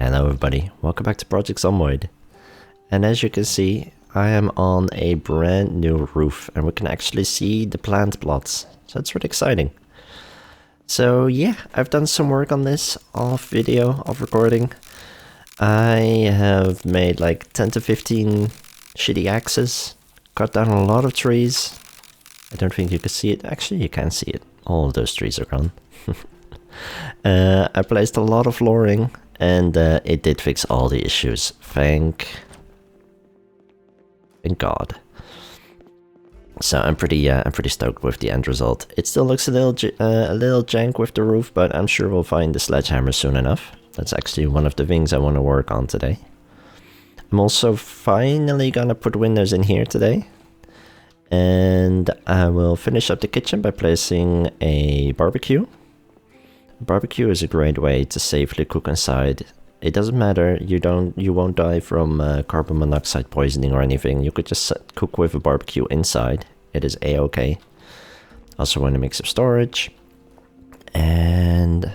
Hello everybody, welcome back to Project Zomboid. And as you can see, I am on a brand new roof and we can actually see the plant plots. So that's really exciting. So yeah, I've done some work on this off video, off recording. I have made like 10 to 15 shitty axes, cut down a lot of trees. I don't think you can see it. Actually, you can see it. All of those trees are gone. I placed a lot of flooring. And it did fix all the issues. Thank God. So I'm pretty stoked with the end result. It still looks a little jank with the roof, but I'm sure we'll find the sledgehammer soon enough. That's actually one of the things I want to work on today. I'm also finally gonna put windows in here today. And I will finish up the kitchen by placing a barbecue. Barbecue is a great way to safely cook inside. It doesn't matter, you won't die from carbon monoxide poisoning or anything. You could just cook with a barbecue inside. It is a-okay. Also want to make some storage. And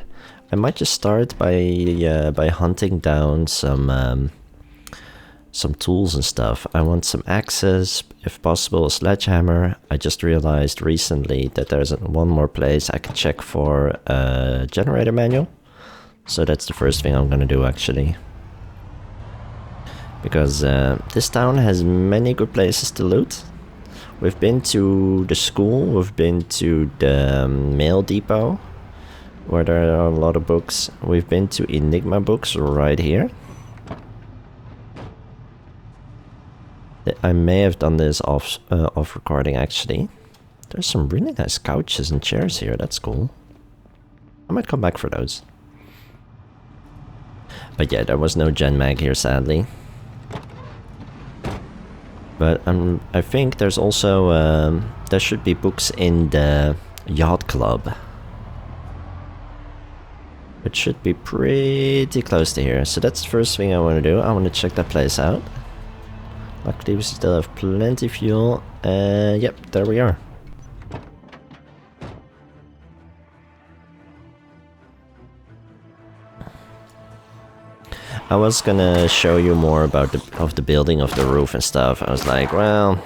I might just start by hunting down some tools and stuff. I want some axes, if possible a sledgehammer. I just realized recently that there's one more place I can check for a generator manual. So that's the first thing I'm gonna do actually. Because this town has many good places to loot. We've been to the school, we've been to the mail depot, where there are a lot of books. We've been to Enigma books right here. I may have done this off recording actually. There's some really nice couches and chairs here, that's cool. I might come back for those. But yeah, there was no Gen Mag here sadly. But I think there's also, there should be books in the yacht club. It should be pretty close to here. So that's the first thing I want to do. I want to check that place out. Luckily we still have plenty fuel, and yep, there we are. I was gonna show you more about the building of the roof and stuff. I was like, well,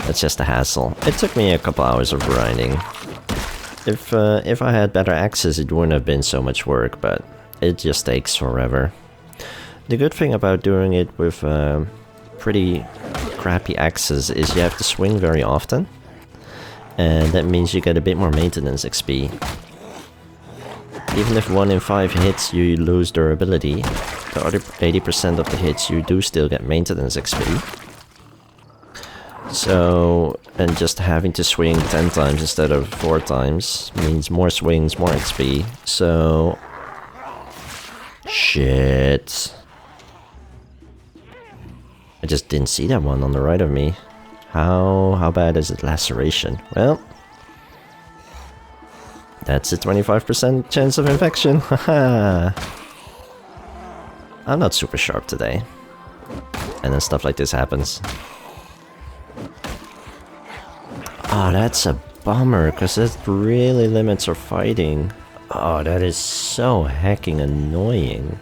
that's just a hassle. It took me a couple hours of grinding. If I had better axes, it wouldn't have been so much work, but it just takes forever. The good thing about doing it with pretty crappy axes is you have to swing very often. And that means you get a bit more maintenance XP. Even if 1 in 5 hits you lose durability, the other 80% of the hits you do still get maintenance XP. So, and just having to swing 10 times instead of 4 times means more swings, more XP. So... shit. I just didn't see that one on the right of me. How bad is it? Laceration. Well, that's a 25% chance of infection. Haha. I'm not super sharp today. And then stuff like this happens. Oh, that's a bummer, because that really limits our fighting. Oh, that is so hecking annoying.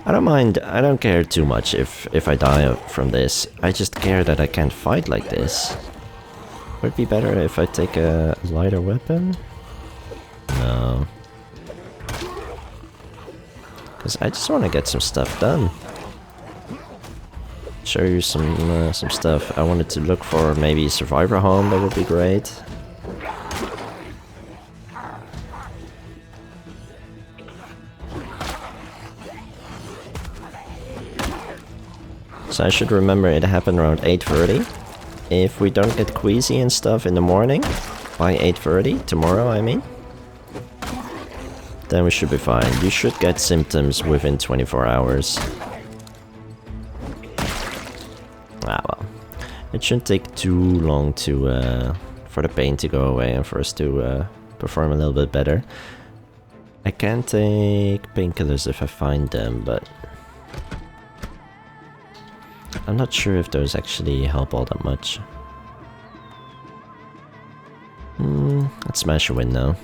I don't mind, I don't care too much if I die from this. I just care that I can't fight like this. Would it be better if I take a lighter weapon? No. Because I just want to get some stuff done. Show you some stuff. I wanted to look for maybe a survivor home, that would be great. So I should remember it happened around 8:30. If we don't get queasy and stuff in the morning, by 8:30, tomorrow I mean, then we should be fine. You should get symptoms within 24 hours. Ah well. It shouldn't take too long to for the pain to go away and for us to perform a little bit better. I can take painkillers if I find them, but I'm not sure if those actually help all that much. Let's smash a window.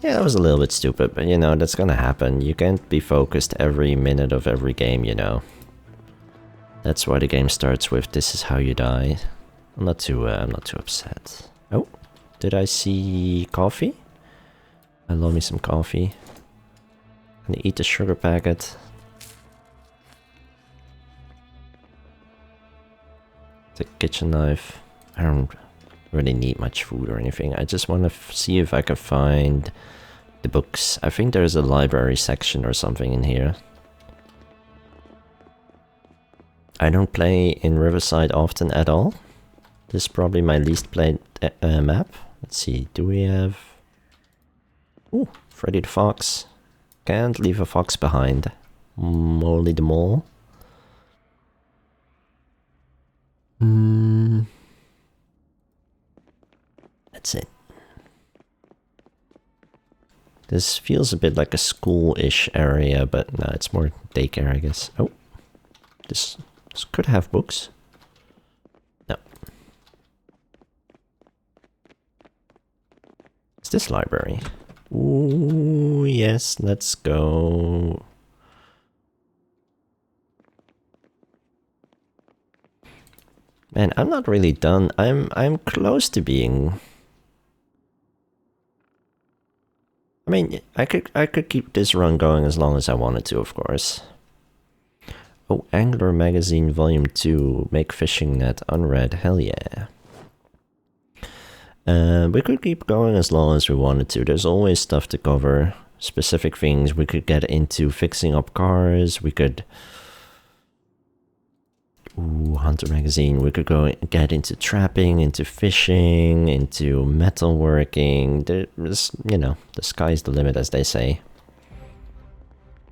Yeah, that was a little bit stupid, but you know, that's gonna happen. You can't be focused every minute of every game, you know. That's why the game starts with, this is how you die. I'm not too upset. Oh, did I see coffee? I love me some coffee. I'm gonna eat the sugar packet. The kitchen knife. I don't really need much food or anything. I just want to see if I can find the books. I think there's a library section or something in here. I don't play in Riverside often at all. This is probably my least played map. Let's see, do we have... Ooh, Freddy the Fox. Can't leave a fox behind. Molly the Mole. That's it. This feels a bit like a school-ish area, but no, it's more daycare, I guess. Oh, this could have books. No. Is this library? Ooh, yes, let's go. Man, I'm not really done. I'm close to being... I mean, I could keep this run going as long as I wanted to, of course. Oh, Angler Magazine Volume 2, Make Fishing Net unread, hell yeah. We could keep going as long as we wanted to. There's always stuff to cover, specific things. We could get into fixing up cars, we could... Ooh, Hunter Magazine. We could go get into trapping, into fishing, into metalworking. There's, you know, the sky's the limit, as they say.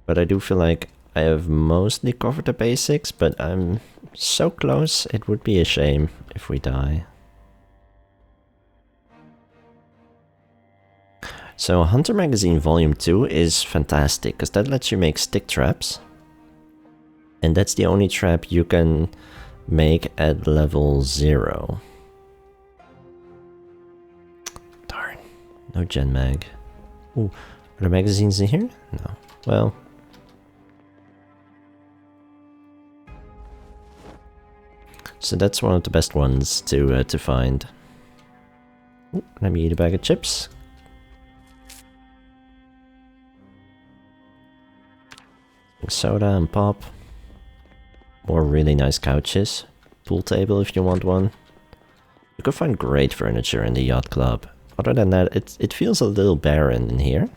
But I do feel like I have mostly covered the basics, but I'm so close, it would be a shame if we die. So Hunter Magazine Volume 2 is fantastic, because that lets you make stick traps. And that's the only trap you can make at level 0. Darn. No Gen Mag. Ooh, are there magazines in here? No. Well. So that's one of the best ones to find. Ooh, let me eat a bag of chips. Soda and pop. More really nice couches. Pool table if you want one. You can find great furniture in the yacht club. Other than that, it feels a little barren in here.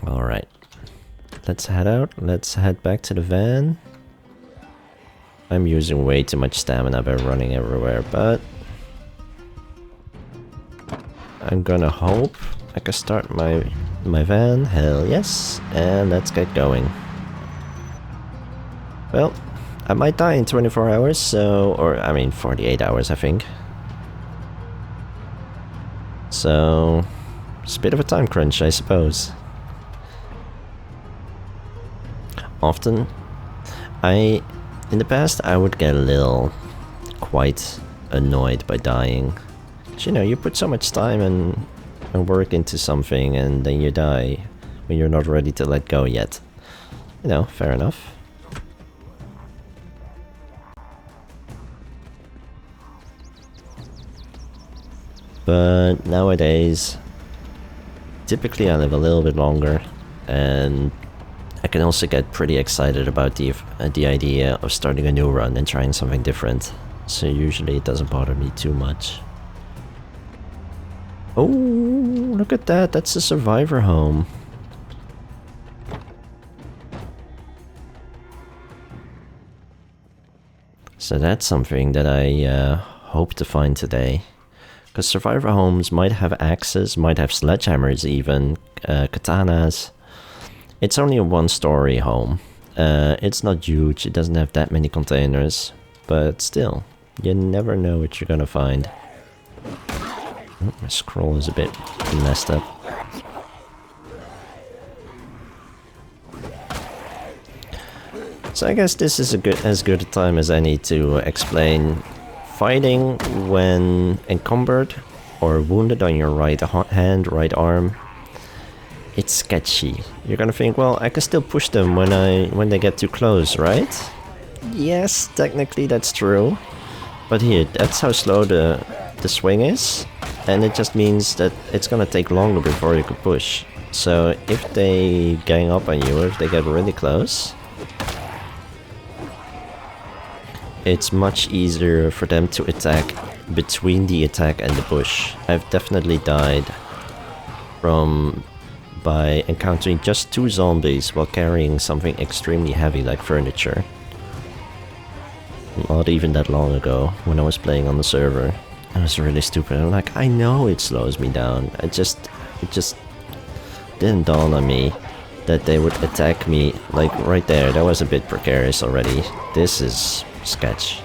Alright. Let's head out. Let's head back to the van. I'm using way too much stamina by running everywhere, but... I'm gonna hope I can start my van, hell yes, and let's get going. Well, I might die in 24 hours, so, or I mean 48 hours I think. So, it's a bit of a time crunch I suppose. Often, in the past I would get a little quite annoyed by dying. You know, you put so much time and work into something and then you die when you're not ready to let go yet. You know, fair enough. But nowadays, typically I live a little bit longer and I can also get pretty excited about the idea of starting a new run and trying something different. So usually it doesn't bother me too much. Oh, look at that. That's a survivor home. So that's something that I hope to find today. Because survivor homes might have axes, might have sledgehammers even, katanas. It's only a one-story home. It's not huge, it doesn't have that many containers. But still, you never know what you're gonna find. Oh, my scroll is a bit messed up. So I guess this is as good a time as any to explain fighting when encumbered or wounded on your right hand, right arm. It's sketchy. You're gonna think, well, I can still push them when they get too close, right? Yes, technically that's true. But here, that's how slow the swing is, and it just means that it's gonna take longer before you can push. So if they gang up on you, if they get really close, it's much easier for them to attack between the attack and the push. I've definitely died by encountering just 2 zombies while carrying something extremely heavy like furniture. Not even that long ago, when I was playing on the server. I was really stupid. I'm like, I know it slows me down. It just didn't dawn on me that they would attack me, like right there. That was a bit precarious already. This is sketch.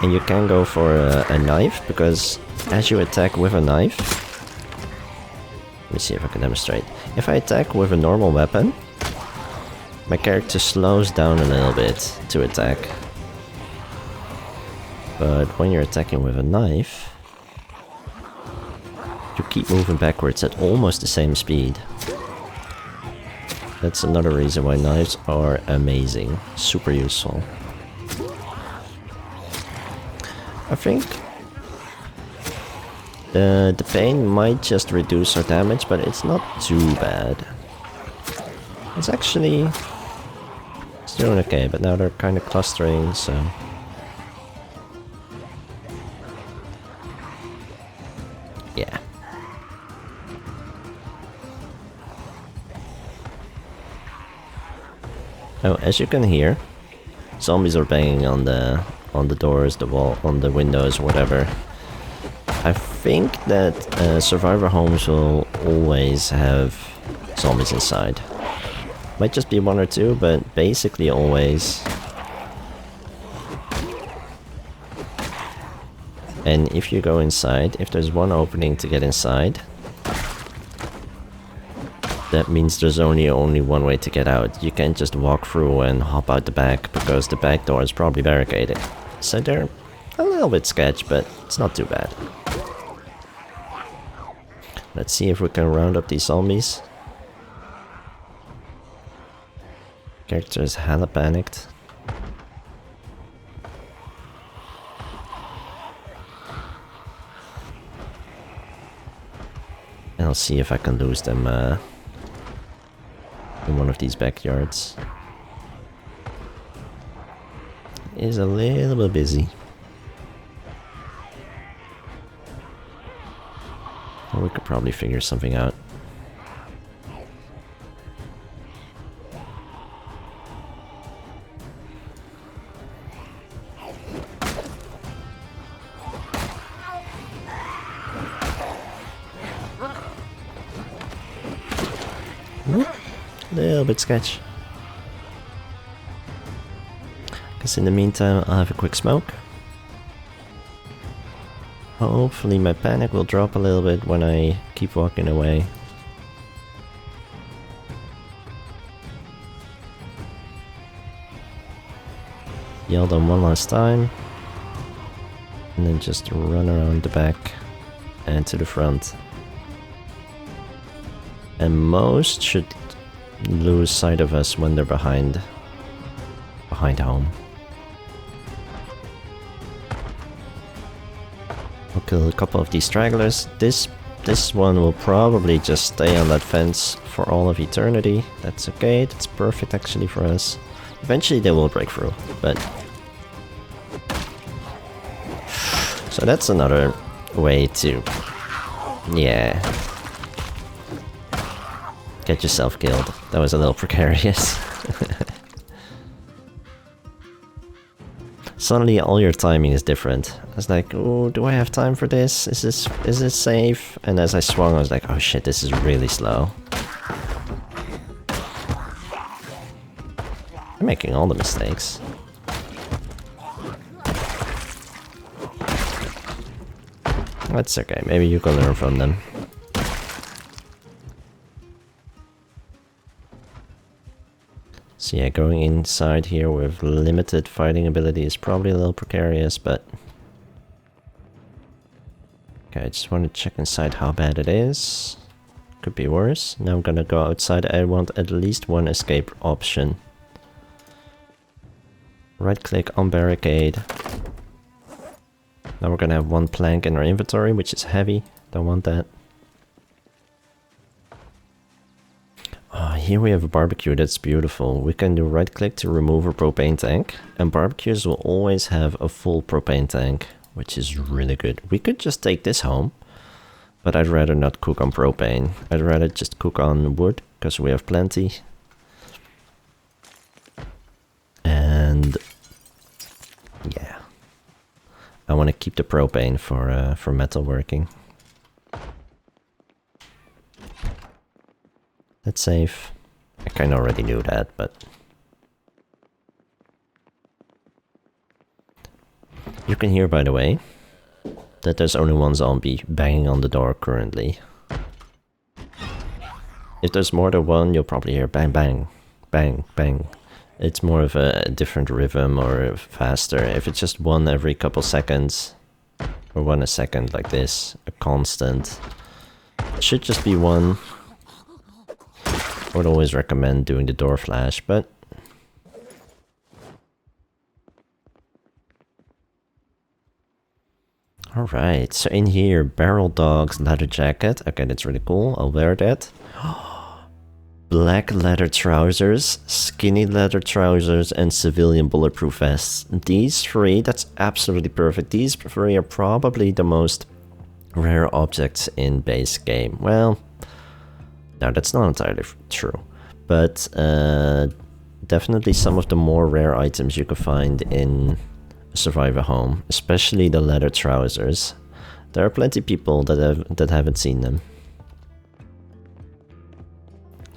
And you can go for a knife, because as you attack with a knife... Let me see if I can demonstrate. If I attack with a normal weapon, my character slows down a little bit to attack. But when you're attacking with a knife, you keep moving backwards at almost the same speed. That's another reason why knives are amazing. Super useful. I think the pain might just reduce our damage, but it's not too bad. It's actually... it's doing okay, but now they're kind of clustering, so... yeah. Oh, as you can hear, zombies are banging on the doors, the wall, on the windows, whatever. I think that survivor homes will always have zombies inside. Might just be 1 or 2, but basically always. And if you go inside, if there's one opening to get inside, that means there's only one way to get out. You can't just walk through and hop out the back, because the back door is probably barricaded. So they're a little bit sketch, but it's not too bad. Let's see if we can round up these zombies. Character is hella panicked. And I'll see if I can lose them in one of these backyards. It is a little bit busy. Well, we could probably figure something out. A little bit sketch. Guess in the meantime I'll have a quick smoke. Hopefully my panic will drop a little bit when I keep walking away. Yell them one last time. And then just run around the back and to the front. And most should lose sight of us when they're behind home. I'll kill a couple of these stragglers. This one will probably just stay on that fence for all of eternity. That's okay, that's perfect actually for us. Eventually they will break through, but... so that's another way to... yeah. Get yourself killed. That was a little precarious. Suddenly all your timing is different. I was like, oh, do I have time for this? Is this safe? And as I swung, I was like, oh shit, this is really slow. I'm making all the mistakes. That's okay, maybe you can learn from them. So yeah, going inside here with limited fighting ability is probably a little precarious, but... Okay, I just want to check inside how bad it is. Could be worse. Now I'm gonna go outside. I want at least one escape option. Right click on barricade. Now we're gonna have one plank in our inventory, which is heavy. Don't want that. Here we have a barbecue, that's beautiful. We can do right click to remove a propane tank. And barbecues will always have a full propane tank, which is really good. We could just take this home, but I'd rather not cook on propane. I'd rather just cook on wood, because we have plenty. And yeah, I want to keep the propane for metalworking. That's safe. I kind of already knew that, but... You can hear, by the way, that there's only one zombie banging on the door currently. If there's more than one, you'll probably hear bang, bang, bang, bang. It's more of a different rhythm or faster. If it's just one every couple seconds, or one a second like this, a constant, it should just be one. I would always recommend doing the door flash, but... Alright, so in here, barrel dogs, leather jacket. Okay, that's really cool. I'll wear that. Black leather trousers, skinny leather trousers, and civilian bulletproof vests. These three, that's absolutely perfect. These three are probably the most rare objects in base game. Well, no, that's not entirely true. But definitely some of the more rare items you can find in a survivor home, especially the leather trousers. There are plenty of people that haven't seen them.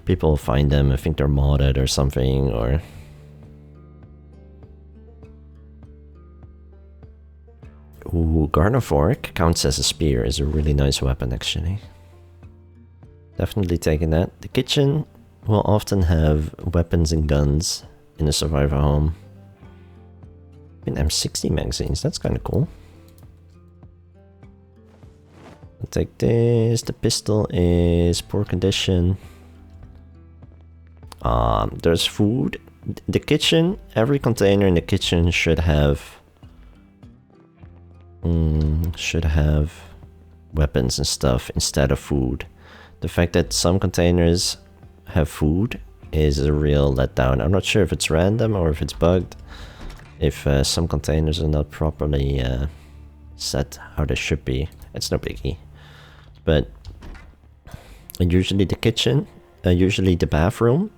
People find them and think they're modded or something, or... Ooh, garden fork counts as a spear, is a really nice weapon actually. Definitely taking that. The kitchen will often have weapons and guns in a survivor home. In M60 magazines, that's kind of cool. I'll take this. The pistol is poor condition. There's food. The kitchen, every container in the kitchen should have weapons and stuff instead of food. The fact that some containers have food is a real letdown. I'm not sure if it's random or if it's bugged. If some containers are not properly set how they should be, it's no biggie. But usually the kitchen, usually the bathroom,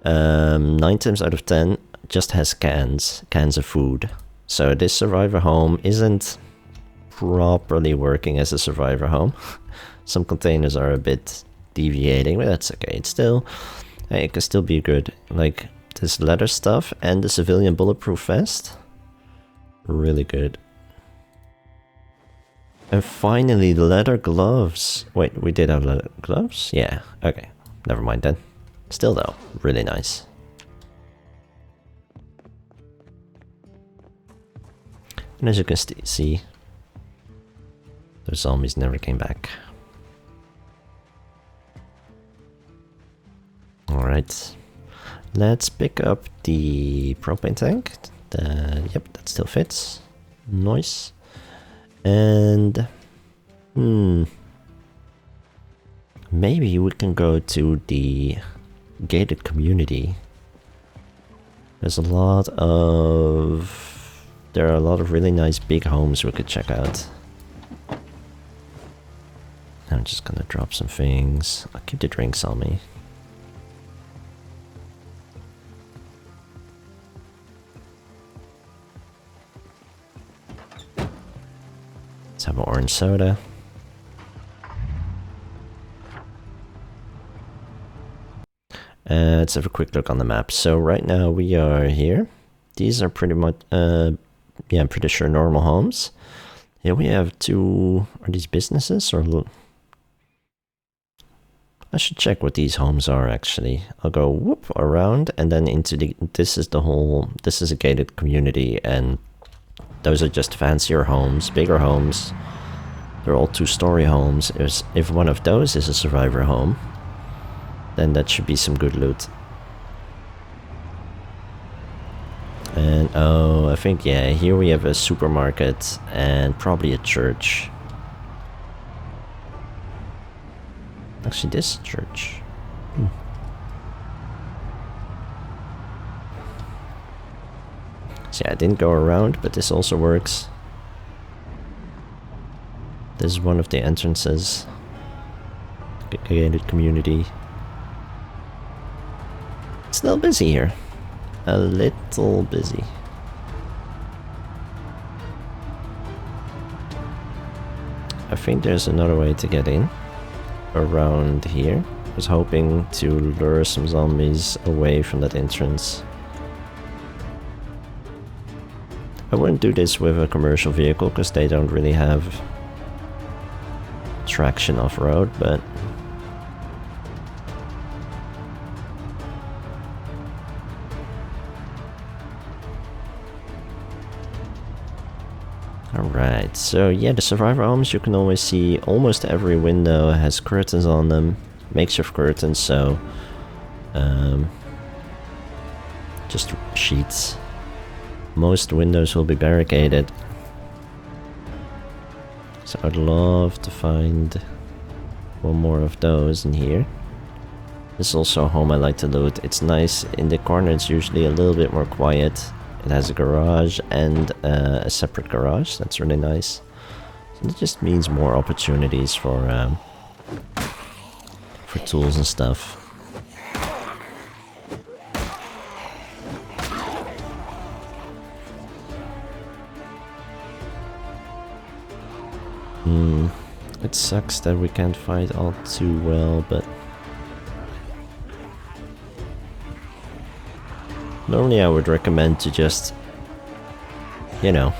9 times out of 10 just has cans of food. So this survivor home isn't properly working as a survivor home. Some containers are a bit deviating, but that's okay. It's still, it can still be good. Like this leather stuff and the civilian bulletproof vest, really good. And finally, the leather gloves. Wait, we did have leather gloves? Yeah, okay. Never mind then. Still though, really nice. And as you can see, those zombies never came back. Alright, let's pick up the propane tank. Yep, that still fits. Nice. And maybe we can go to the gated community. There are a lot of really nice big homes we could check out. I'm just gonna drop some things. I'll keep the drinks on me. Let's have an orange soda. Let's have a quick look on the map. So right now we are here. These are pretty much, yeah, I'm pretty sure normal homes. Here we have two, are these businesses or... I should check what these homes are actually. I'll go whoop around and then into the, this is a gated community, and those are just fancier homes, bigger homes. They're all 2-story homes. If one of those is a survivor home, then that should be some good loot. And oh, I think, yeah, here we have a supermarket and probably a church. Actually, this is a church. So yeah, I didn't go around, but this also works. This is one of the entrances. Gated community. It's still busy here. A little busy. I think there's another way to get in. Around here. I was hoping to lure some zombies away from that entrance. I wouldn't do this with a commercial vehicle because they don't really have traction off-road, but alright, so yeah, the survivor homes, you can always see almost every window has curtains on them, makeshift curtains, so just sheets. Most windows will be barricaded, so I'd love to find one more of those in here. This is also a home I like to loot. It's nice. In the corner it's usually a little bit more quiet. It has a garage and a separate garage. That's really nice. So it just means more opportunities for tools and stuff. It sucks that we can't fight all too well, but normally I would recommend to just, you know,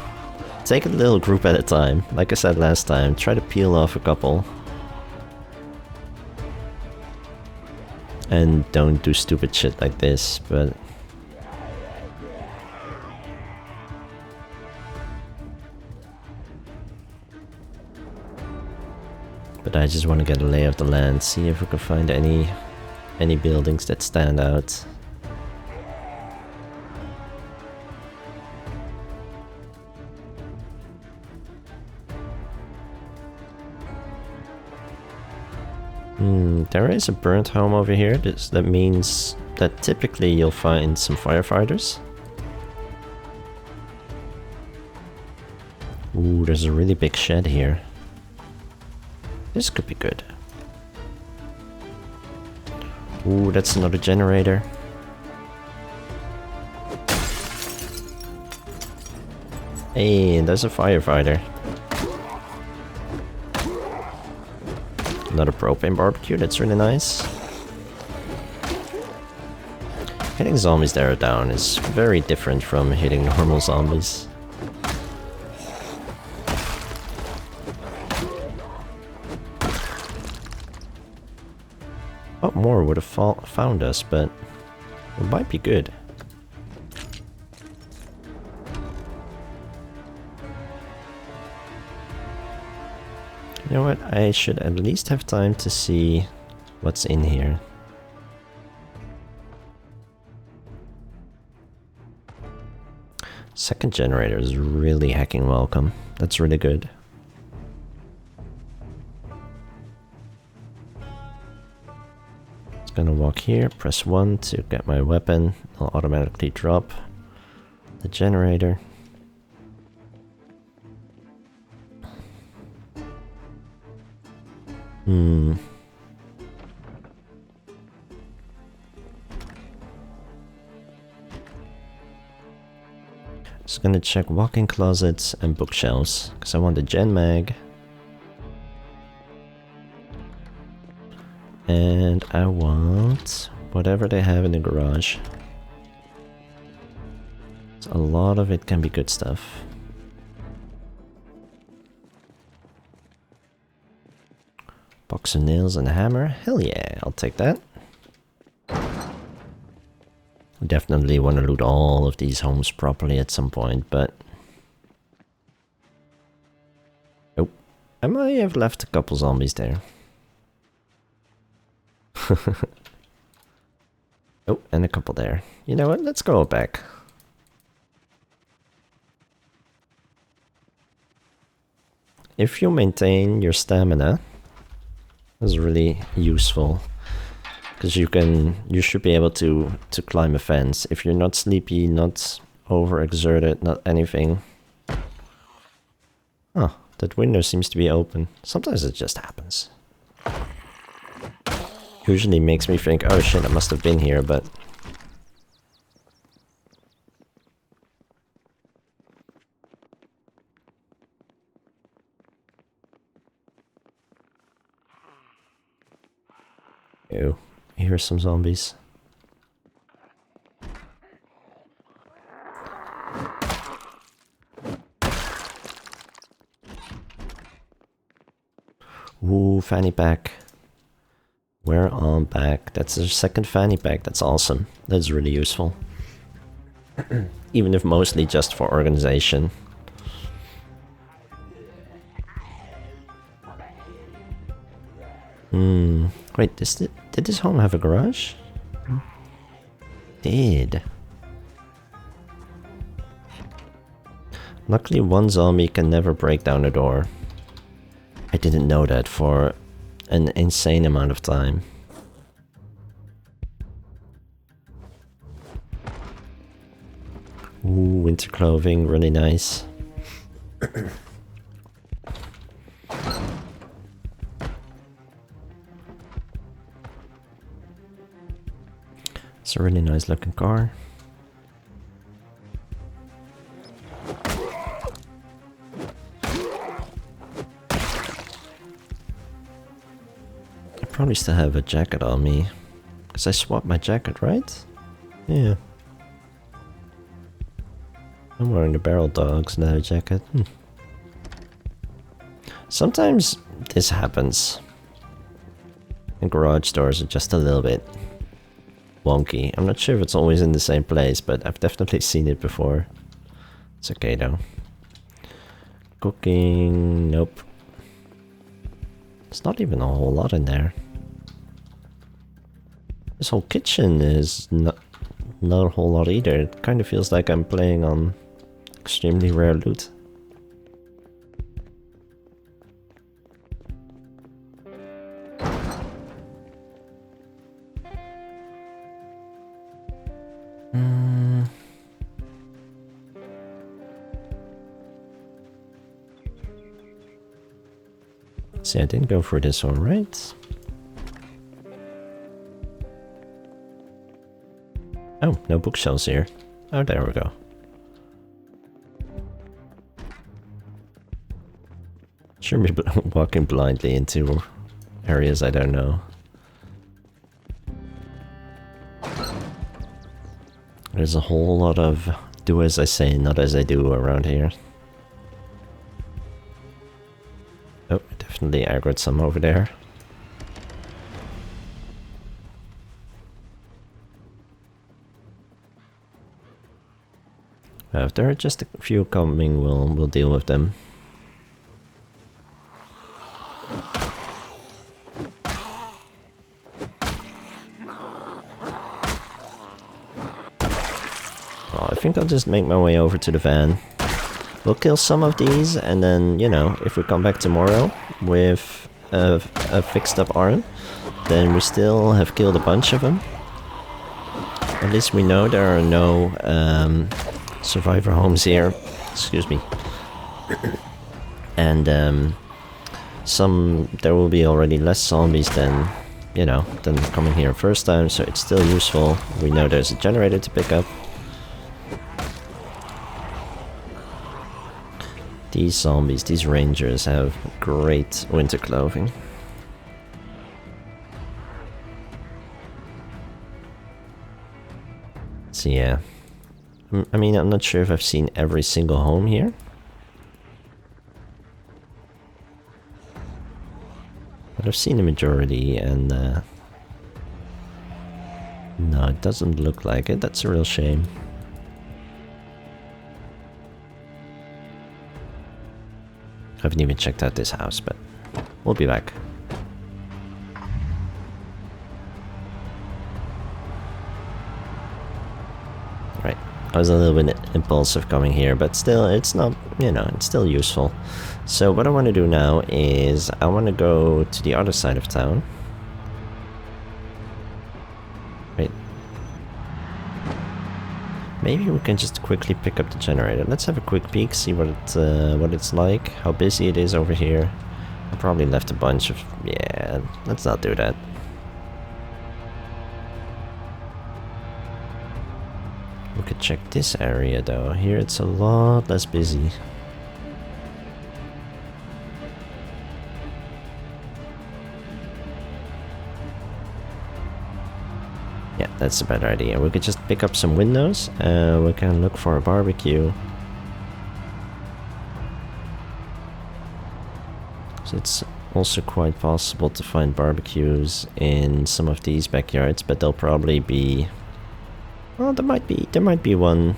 take a little group at a time. Like I said last time, try to peel off a couple. And don't do stupid shit like this, but I just want to get a lay of the land, see if we can find any buildings that stand out. There is a burnt home over here. That means that typically you'll find some firefighters. Ooh, there's a really big shed here. This could be good. Ooh, that's another generator. Hey, there's a firefighter. Another propane barbecue, that's really nice. Hitting zombies there down is very different from hitting normal zombies. Oh, more would have found us, but it might be good. You know what? I should at least have time to see what's in here. Second generator is really hacking welcome. That's really good. Gonna walk here, press 1 to get my weapon. I'll automatically drop the generator. Just gonna check walk-in closets and bookshelves, because I want the gen mag. And I want whatever they have in the garage. So a lot of it can be good stuff. Box of nails and a hammer. Hell yeah, I'll take that. Definitely want to loot all of these homes properly at some point, but... Oh, I might have left a couple zombies there. Oh, and a couple there. You know what, let's go back. If you maintain your stamina, that's really useful. Because you should be able to climb a fence. If you're not sleepy, not overexerted, not anything. Oh, that window seems to be open. Sometimes it just happens. Usually makes me think, oh shit, I must have been here, but... Ew. Here's some zombies. Ooh, fanny pack. We're on back. That's the second fanny pack. That's awesome. That's really useful. Even if mostly just for organization. Wait, did this home have a garage? Did. Luckily one zombie can never break down a door. I didn't know that for an insane amount of time. Ooh, winter clothing, really nice. It's a really nice looking car. I probably still have a jacket on me. Because I swapped my jacket, right? Yeah. I'm wearing the barrel dogs now jacket. Sometimes this happens. And garage doors are just a little bit wonky. I'm not sure if it's always in the same place, but I've definitely seen it before. It's okay though. Cooking, nope. There's not even a whole lot in there. This whole kitchen is not a whole lot either. It kind of feels like I'm playing on extremely rare loot. See, I didn't go for this one, right? Oh, no bookshelves here. Oh, there we go. Shouldn't be walking blindly into areas I don't know. There's a whole lot of do as I say, not as I do around here. Oh, I definitely aggroed some over there. If there are just a few coming, we'll deal with them. Well, I think I'll just make my way over to the van. We'll kill some of these, and then, you know, if we come back tomorrow with a fixed up arm, then we still have killed a bunch of them. At least we know there are no survivor homes here. Excuse me. And there will be already less zombies than, you know, than coming here first time, so it's still useful. We know there's a generator to pick up. These zombies, these rangers have great winter clothing. So yeah, I mean, I'm not sure if I've seen every single home here. But I've seen the majority, and no, it doesn't look like it. That's a real shame. Haven't even checked out this house, but we'll be back. Right, I was a little bit impulsive coming here, but still, it's not, you know, it's still useful. So what I want to do now is I want to go to the other side of town. Right. Maybe we can just quickly pick up the generator. Let's have a quick peek, see what it's like, how busy it is over here. I probably left a bunch of... yeah, let's not do that. We could check this area though. Here it's a lot less busy. Yeah, that's a better idea. We could just pick up some windows. We can look for a barbecue. So it's also quite possible to find barbecues in some of these backyards, but they'll probably be... well, there might be one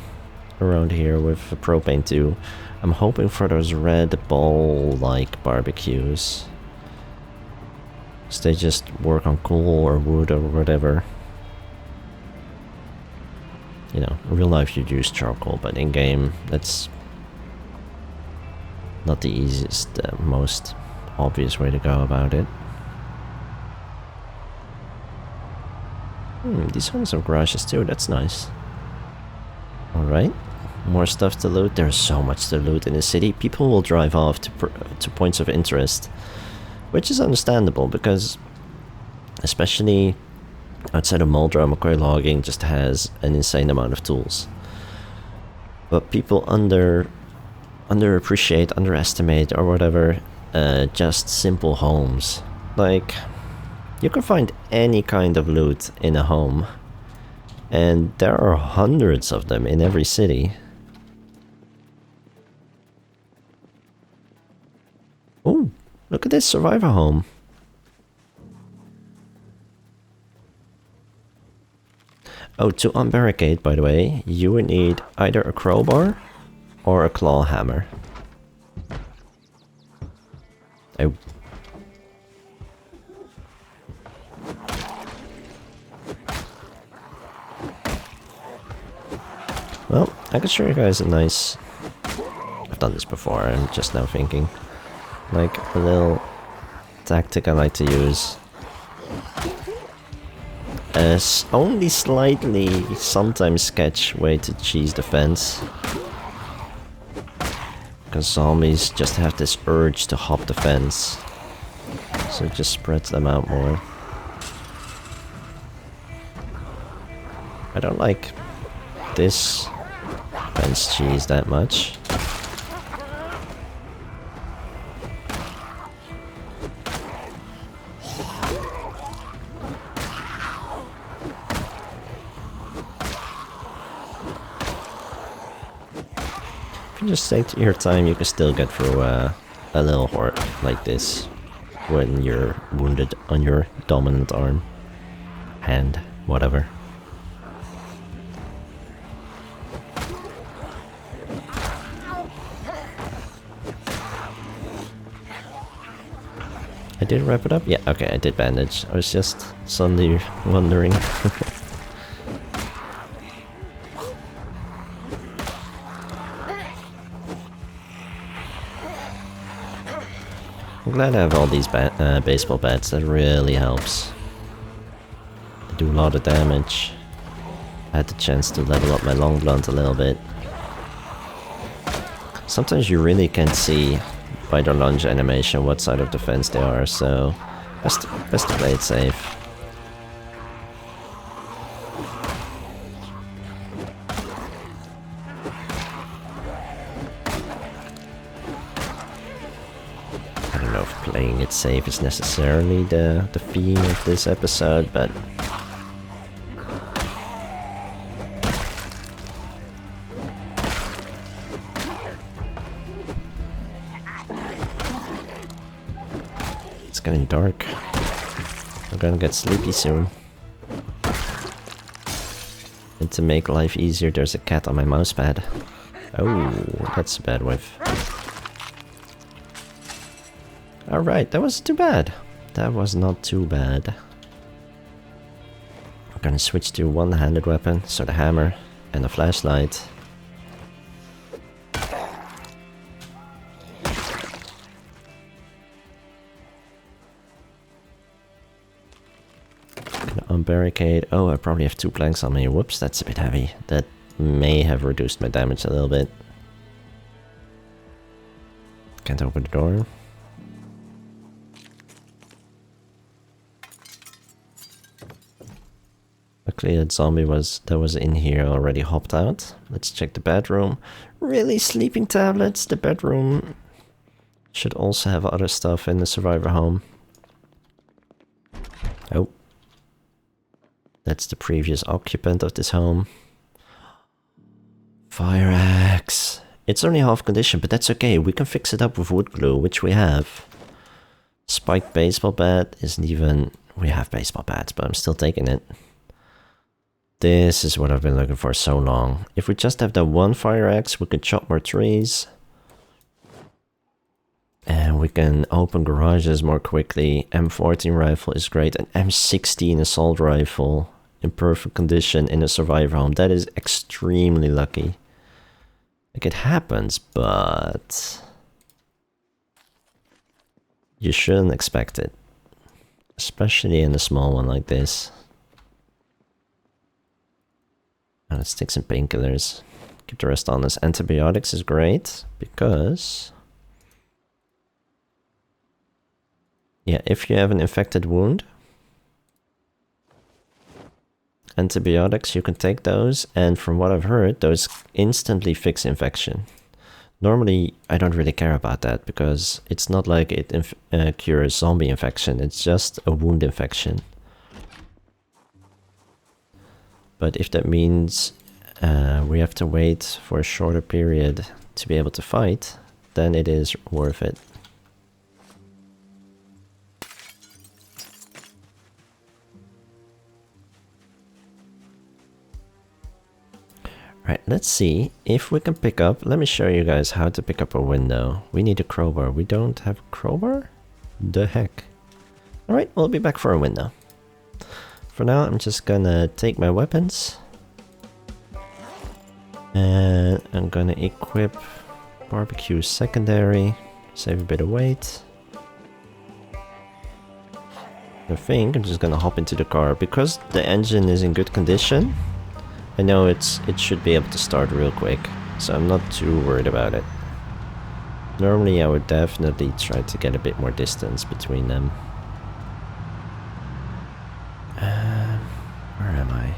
around here with a propane too. I'm hoping for those red ball-like barbecues. So they just work on coal or wood or whatever. You know, in real life you'd use charcoal, but in game that's not the easiest, most obvious way to go about it. These ones have garages too, that's nice. Alright, more stuff to loot. There's so much to loot in the city. People will drive off to points of interest, which is understandable because, especially outside of Muldra, McCoy logging just has an insane amount of tools. But people underappreciate, underestimate, or whatever, just simple homes. Like, you can find any kind of loot in a home, and there are hundreds of them in every city. Oh, look at this survivor home. Oh, to unbarricade, by the way, you would need either a crowbar or a claw hammer. Oh. Well, I could show you guys a nice... I've done this before, I'm just now thinking. Like a little tactic I like to use. As only slightly, sometimes sketch way to cheese the fence. Because zombies just have this urge to hop the fence. So it just spreads them out more. I don't like this fence cheese that much. Just take your time, you can still get through a little horde like this when you're wounded on your dominant arm, hand, whatever. I did wrap it up? Yeah, okay, I did bandage. I was just suddenly wondering. I'm glad I have all these baseball bats, that really helps. They do a lot of damage. I had the chance to level up my long blunt a little bit. Sometimes you really can't see by their lunge animation what side of the fence they are, so best to play it safe. Playing it safe is necessarily the theme of this episode, but it's getting dark. I'm gonna get sleepy soon. And to make life easier, there's a cat on my mousepad. Oh, that's a bad whiff. Alright, that wasn't too bad. That was not too bad. I'm gonna switch to one-handed weapon, so the hammer and the flashlight. Unbarricade. Oh, I probably have 2 planks on me. Whoops, that's a bit heavy. That may have reduced my damage a little bit. Can't open the door. Luckily that zombie that was in here already hopped out. Let's check the bedroom. Really, sleeping tablets? The bedroom should also have other stuff in the survivor home. Oh. That's the previous occupant of this home. Fire axe. It's only half condition, but that's okay. We can fix it up with wood glue, which we have. Spiked baseball bat isn't even... We have baseball bats, but I'm still taking it. This is what I've been looking for so long. If we just have that one fire axe, we can chop more trees. And we can open garages more quickly. M14 rifle is great. An M16 assault rifle in perfect condition in a survivor home. That is extremely lucky. Like, it happens, but you shouldn't expect it. Especially in a small one like this. Oh, let's take some painkillers. Keep the rest on us. Antibiotics is great because... yeah, if you have an infected wound, antibiotics, you can take those, and from what I've heard, those instantly fix infection. Normally, I don't really care about that, because it's not like it cures zombie infection, it's just a wound infection. But if that means we have to wait for a shorter period to be able to fight, then it is worth it. Right, let's see if we can pick up... Let me show you guys how to pick up a window. We need a crowbar. We don't have a crowbar? The heck. Alright, we'll be back for a window. For now, I'm just gonna take my weapons. And I'm gonna equip barbecue secondary. Save a bit of weight. I think I'm just gonna hop into the car. Because the engine is in good condition, I know it should be able to start real quick, so I'm not too worried about it. Normally I would definitely try to get a bit more distance between them. Where am I?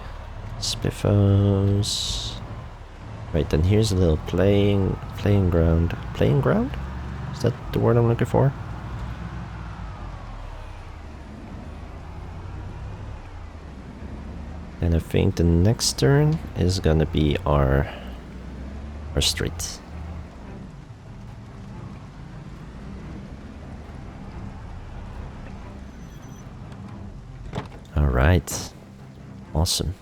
Spiffos. Right, then here's a little playing ground. Playing ground? Is that the word I'm looking for? And I think the next turn is gonna be our street. Alright. Awesome.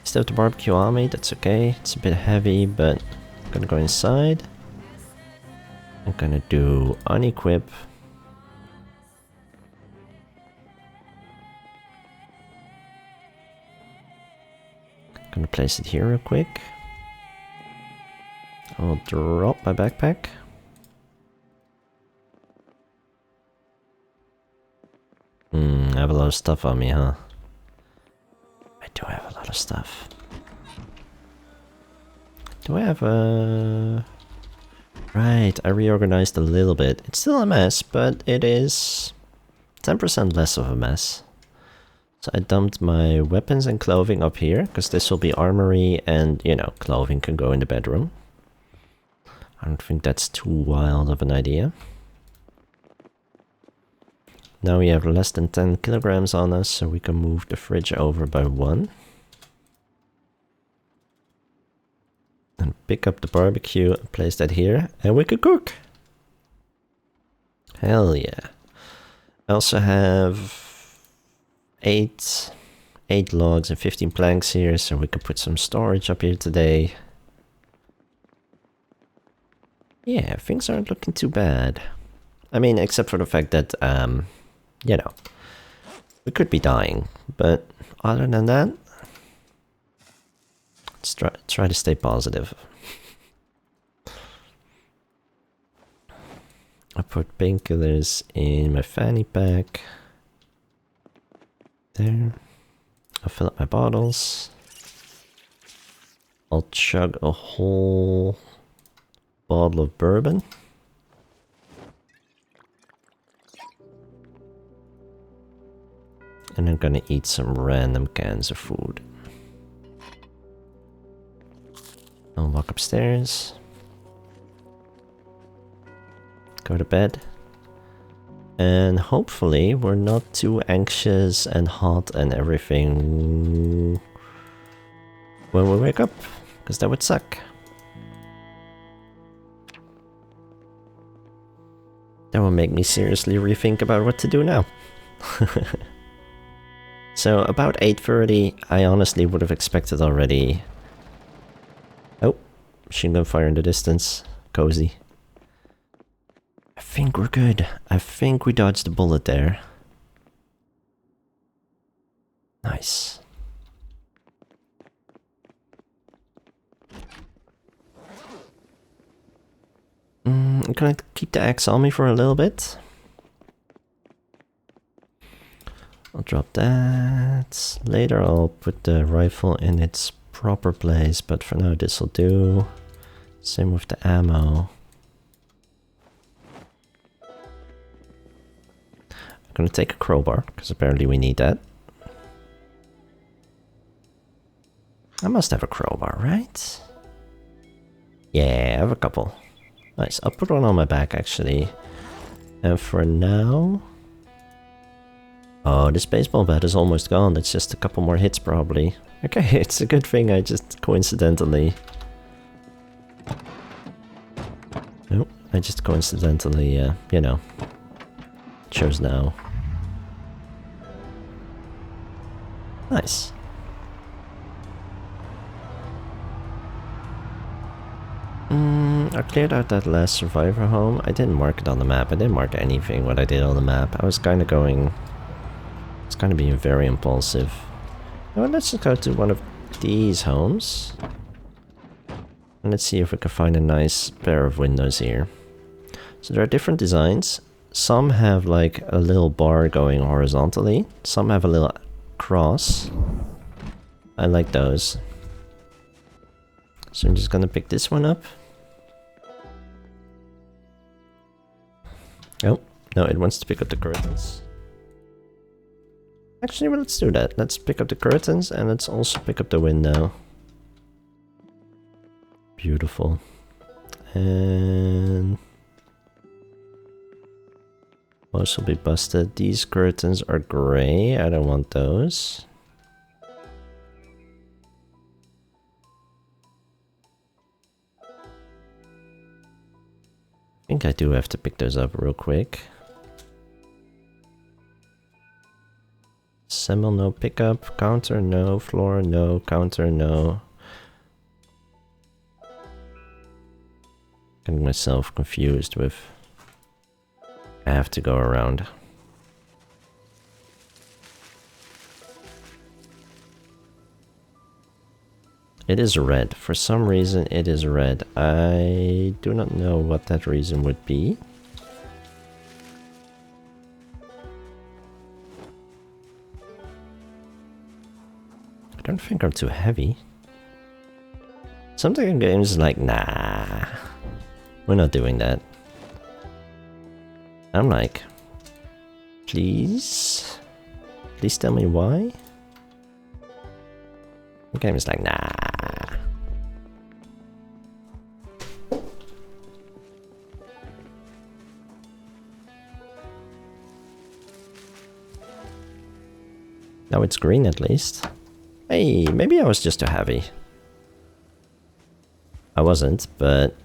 Still have the barbecue on me, that's okay. It's a bit heavy, but I'm gonna go inside. I'm gonna do unequip. Gonna place it here real quick. I'll drop my backpack. I have a lot of stuff on me, huh? I do have a lot of stuff. Do I have a... Right, I reorganized a little bit. It's still a mess, but it is 10% less of a mess. So I dumped my weapons and clothing up here, because this will be armory and, you know, clothing can go in the bedroom. I don't think that's too wild of an idea. Now we have less than 10 kilograms on us, so we can move the fridge over by 1. And pick up the barbecue, place that here, and we could cook! Hell yeah. I also have 8 logs and 15 planks here, so we can put some storage up here today. Yeah, things aren't looking too bad. I mean, except for the fact that, you know, we could be dying, but other than that, let's try to stay positive. I put painkillers in my fanny pack. There. I'll fill up my bottles. I'll chug a whole bottle of bourbon. And I'm gonna eat some random cans of food. I'll walk upstairs. Go to bed. And hopefully we're not too anxious and hot and everything when we wake up, because that would suck. That will make me seriously rethink about what to do now. So about 8:30, I honestly would have expected already. Oh, machine gun fire in the distance. Cozy. I think we're good. I think we dodged the bullet there. Nice. I'm gonna keep the axe on me for a little bit. I'll drop that. Later I'll put the rifle in its proper place, but for now this'll do. Same with the ammo. I'm gonna take a crowbar, because apparently we need that. I must have a crowbar, right? Yeah, I have a couple. Nice, I'll put one on my back actually. And for now... Oh, this baseball bat is almost gone. It's just a couple more hits probably. Okay, it's a good thing I just coincidentally... Nope, I just coincidentally, you know, chose now. Nice. I cleared out that last survivor home. I didn't mark it on the map. I didn't mark anything what I did on the map. I was kind of going... It's kind of being very impulsive. Well, let's just go to one of these homes. And let's see if we can find a nice pair of windows here. So there are different designs. Some have like a little bar going horizontally. Some have a little cross. I like those. So I'm just gonna pick this one up. Oh, no, it wants to pick up the curtains. Actually, well, let's do that. Let's pick up the curtains and let's also pick up the window. Beautiful. And... most will be busted. These curtains are gray. I don't want those. I think I do have to pick those up real quick. Symbol no pickup, counter no, floor no, counter no. Getting myself confused with... I have to go around. It is red. For some reason it is red. I do not know what that reason would be. I don't think I'm too heavy. Something in games is like, nah, we're not doing that. I'm like, please tell me why? The game is like, nah. Now it's green at least. Hey, maybe I was just too heavy. I wasn't, but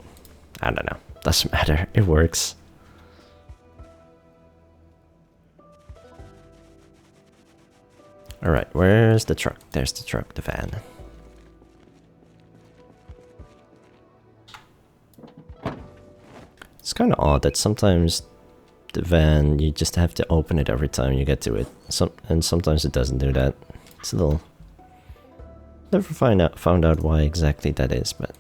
I don't know. Doesn't matter. It works. Alright, where's the truck? There's the truck, the van. It's kind of odd that sometimes the van, you just have to open it every time you get to it. And sometimes it doesn't do that. It's a little... Never found out why exactly that is, but...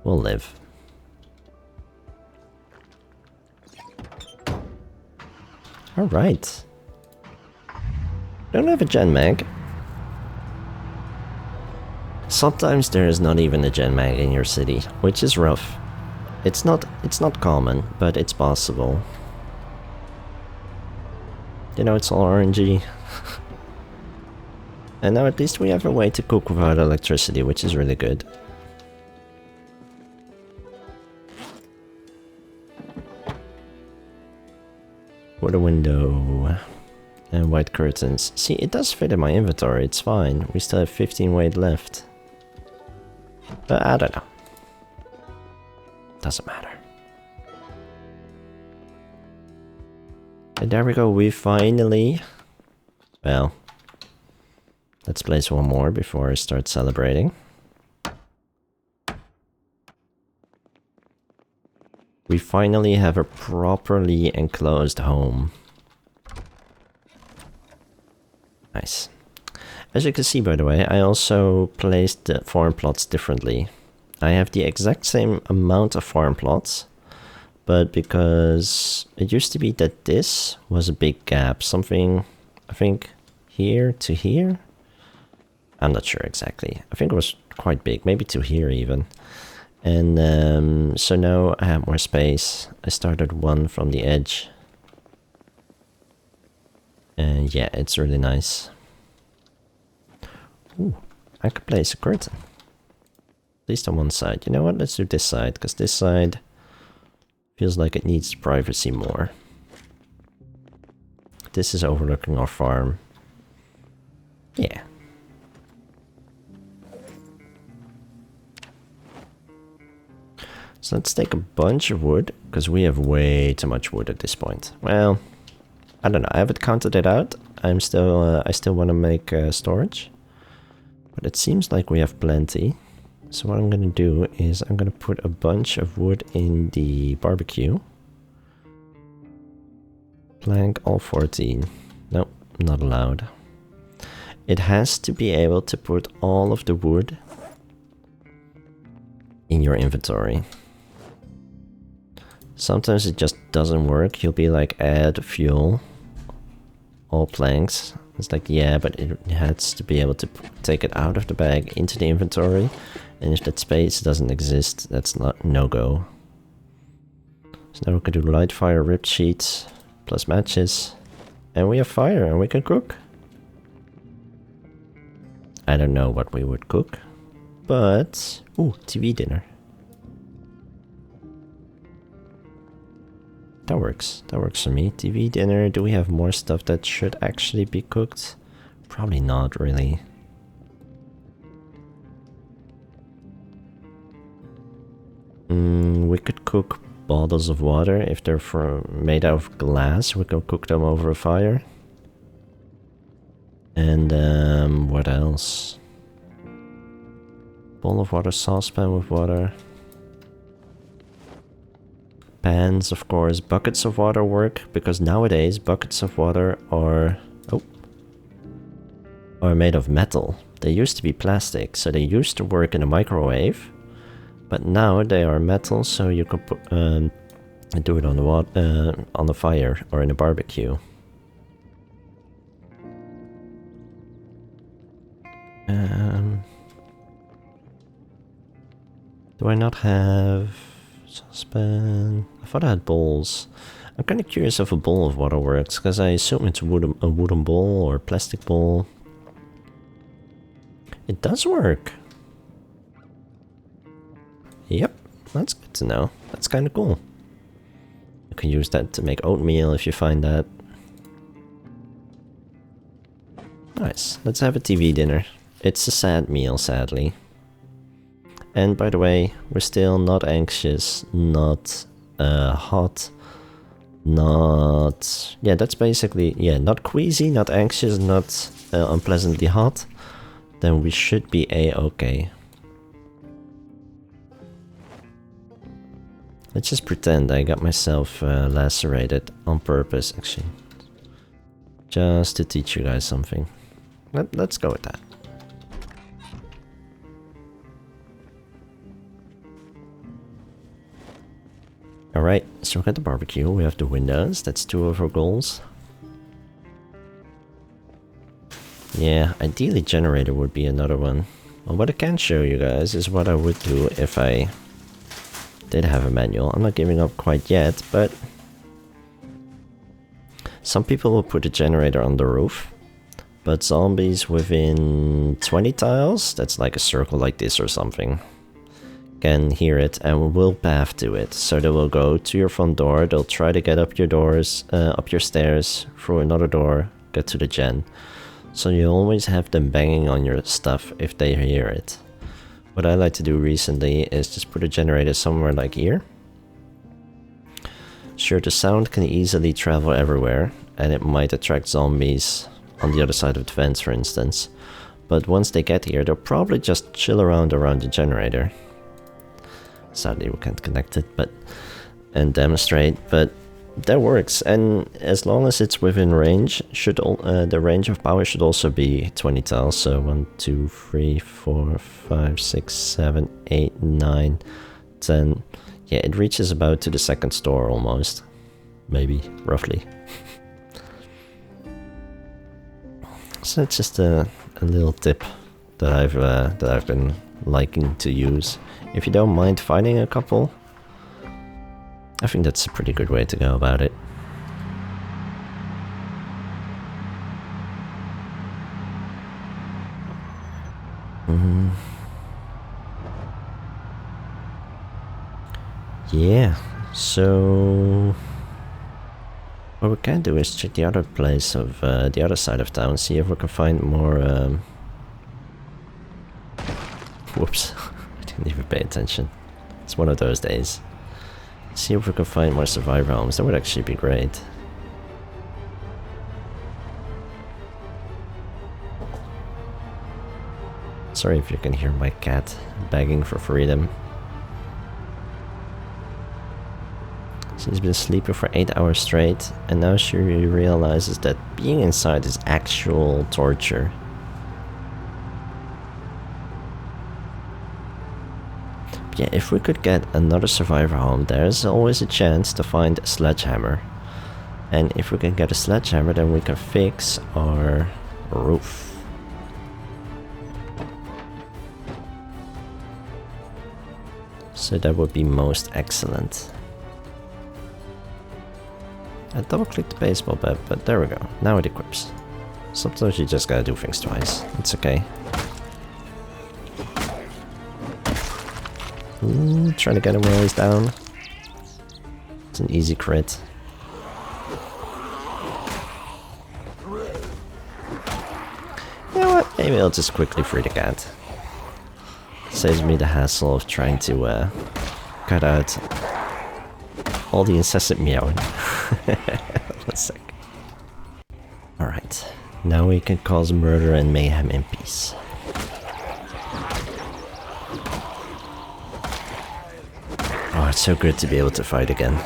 We'll live. Alright. Don't have a gen mag. Sometimes there is not even a gen mag in your city, which is rough. It's not common, but it's possible. You know, it's all RNG. And now at least we have a way to cook without electricity, which is really good. With a window and white curtains. See, it does fit in my inventory, it's fine. We still have 15 weight left. But I don't know. Doesn't matter. And there we go, we finally... Well, let's place one more before I start celebrating. We finally have a properly enclosed home. Nice. As you can see, by the way, I also placed the farm plots differently. I have the exact same amount of farm plots, but because it used to be that this was a big gap, something, I think, here to here? I'm not sure exactly. I think it was quite big, maybe to here even. And so now I have more space. I started one from the edge. And yeah, it's really nice. Ooh, I could place a curtain. At least on one side. You know what? Let's do this side, because this side feels like it needs privacy more. This is overlooking our farm. Yeah. So let's take a bunch of wood, because we have way too much wood at this point. Well, I don't know. I haven't counted it out. I still want to make storage. But it seems like we have plenty. So what I'm going to do is I'm going to put a bunch of wood in the barbecue. Plank all 14. Nope, not allowed. It has to be able to put all of the wood in your inventory. Sometimes it just doesn't work. You'll be like, add fuel, all planks. It's like, yeah, but it has to be able to take it out of the bag into the inventory. And if that space doesn't exist, that's not no-go. So now we can do light fire ripped sheets plus matches. And we have fire and we can cook. I don't know what we would cook. But... Ooh, TV dinner. That works. That works for me. TV dinner. Do we have more stuff that should actually be cooked? Probably not, really. We could cook bottles of water. If they're made out of glass, we can cook them over a fire. And what else? Bowl of water, saucepan with water. Pans, of course. Buckets of water work, because nowadays buckets of water are made of metal. They used to be plastic, so they used to work in a microwave. But now they are metal, so you can put, do it on the fire or in a barbecue. Do I not have saucepan? I thought I had bowls. I'm kind of curious if a bowl of water works, because I assume it's a wooden bowl or plastic bowl. It does work. Yep, that's good to know. That's kind of cool. You can use that to make oatmeal if you find that. Nice. Let's have a TV dinner. It's a sad meal, sadly. And by the way, we're still not anxious, not hot, Not... yeah, that's basically... yeah, not queasy, not anxious, not unpleasantly hot. Then we should be a-okay. Let's just pretend I got myself lacerated on purpose, actually. Just to teach you guys something. Let's go with that. Alright, so we got the barbecue, we have the windows, that's 2 of our goals. Yeah, ideally generator would be another one. Well, what I can show you guys is what I would do if I did have a manual. I'm not giving up quite yet, but some people will put a generator on the roof, but zombies within 20 tiles, that's like a circle like this or something, can hear it and will path to it. So they will go to your front door, they'll try to get up your doors, up your stairs, through another door, get to the gen. So you always have them banging on your stuff if they hear it. What I like to do recently is just put a generator somewhere like here. Sure, the sound can easily travel everywhere and it might attract zombies on the other side of the fence, for instance. But once they get here, they'll probably just chill around the generator. Sadly we can't connect it and demonstrate, but that works. And as long as it's within range, the range of power should also be 20 tiles. So 1, 2, 3, 4, 5, 6, 7, 8, 9, 10. Yeah, it reaches about to the second store almost. Maybe, roughly. So it's just a little tip that I've been liking to use. If you don't mind finding a couple, I think that's a pretty good way to go about it. Yeah, so what we can do is check the other place of the other side of town, see if we can find more. Whoops, I didn't even pay attention. It's one of those days. See if we can find more survivor homes. That would actually be great. Sorry if you can hear my cat begging for freedom. She's been sleeping for 8 hours straight, and now she realizes that being inside is actual torture. Yeah, if we could get another survivor home, there's always a chance to find a sledgehammer. And if we can get a sledgehammer, then we can fix our roof. So that would be most excellent. I double-clicked the baseball bat, but there we go. Now it equips. Sometimes you just gotta do things twice. It's okay. Ooh, trying to get him while he's down. It's an easy crit. You know what? Maybe I'll just quickly free the cat. Saves me the hassle of trying to cut out all the incessant meowing. 1 sec. Alright, now we can cause murder and mayhem in peace. Oh, it's so good to be able to fight again.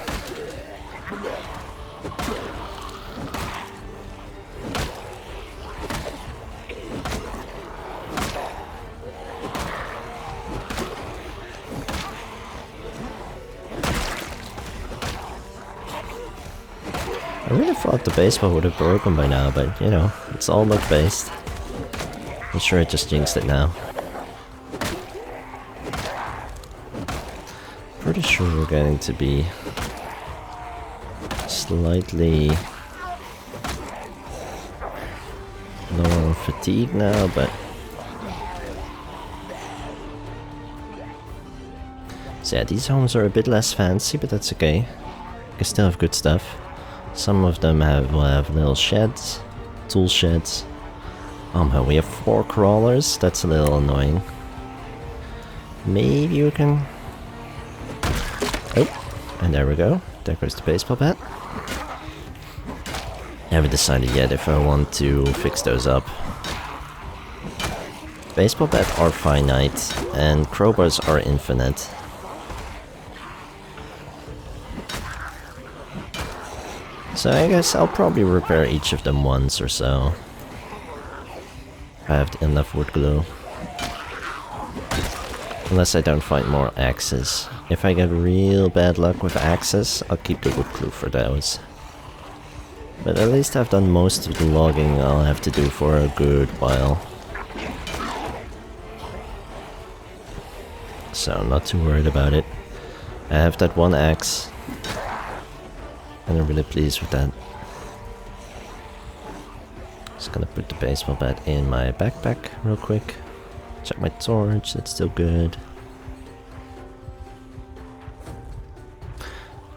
I really thought the baseball would have broken by now, but you know, it's all luck based. I'm sure it just jinxed it now. Pretty sure we're going to be slightly lower on fatigue now, but so yeah, these homes are a bit less fancy, but that's okay. You can still have good stuff. Some of them will have little sheds, tool sheds. Oh man, we have 4 crawlers. That's a little annoying. Maybe you can. Oh, and there we go. There goes the baseball bat. haven't decided yet if I want to fix those up. Baseball bats are finite, and crowbars are infinite. So I guess I'll probably repair each of them once or so. If I have enough wood glue. Unless I don't find more axes. If I get real bad luck with axes, I'll keep the wood glue for those. But at least I've done most of the logging I'll have to do for a good while. So I'm not too worried about it. I have that one axe. And I'm really pleased with that. Just gonna put the baseball bat in my backpack real quick. Check my torch, it's still good.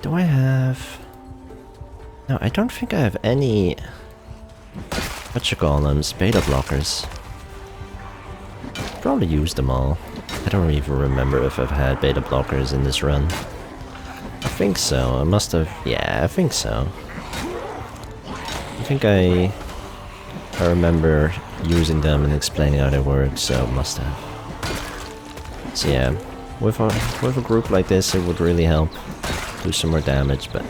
Do I have... No, I don't think I have any... what you call them? Beta blockers. Probably used them all. I don't even remember if I've had beta blockers in this run. I think so, I must have... yeah, I think so. I think I remember using them and explaining how they work, so must have. So yeah, with a group like this it would really help do some more damage, but...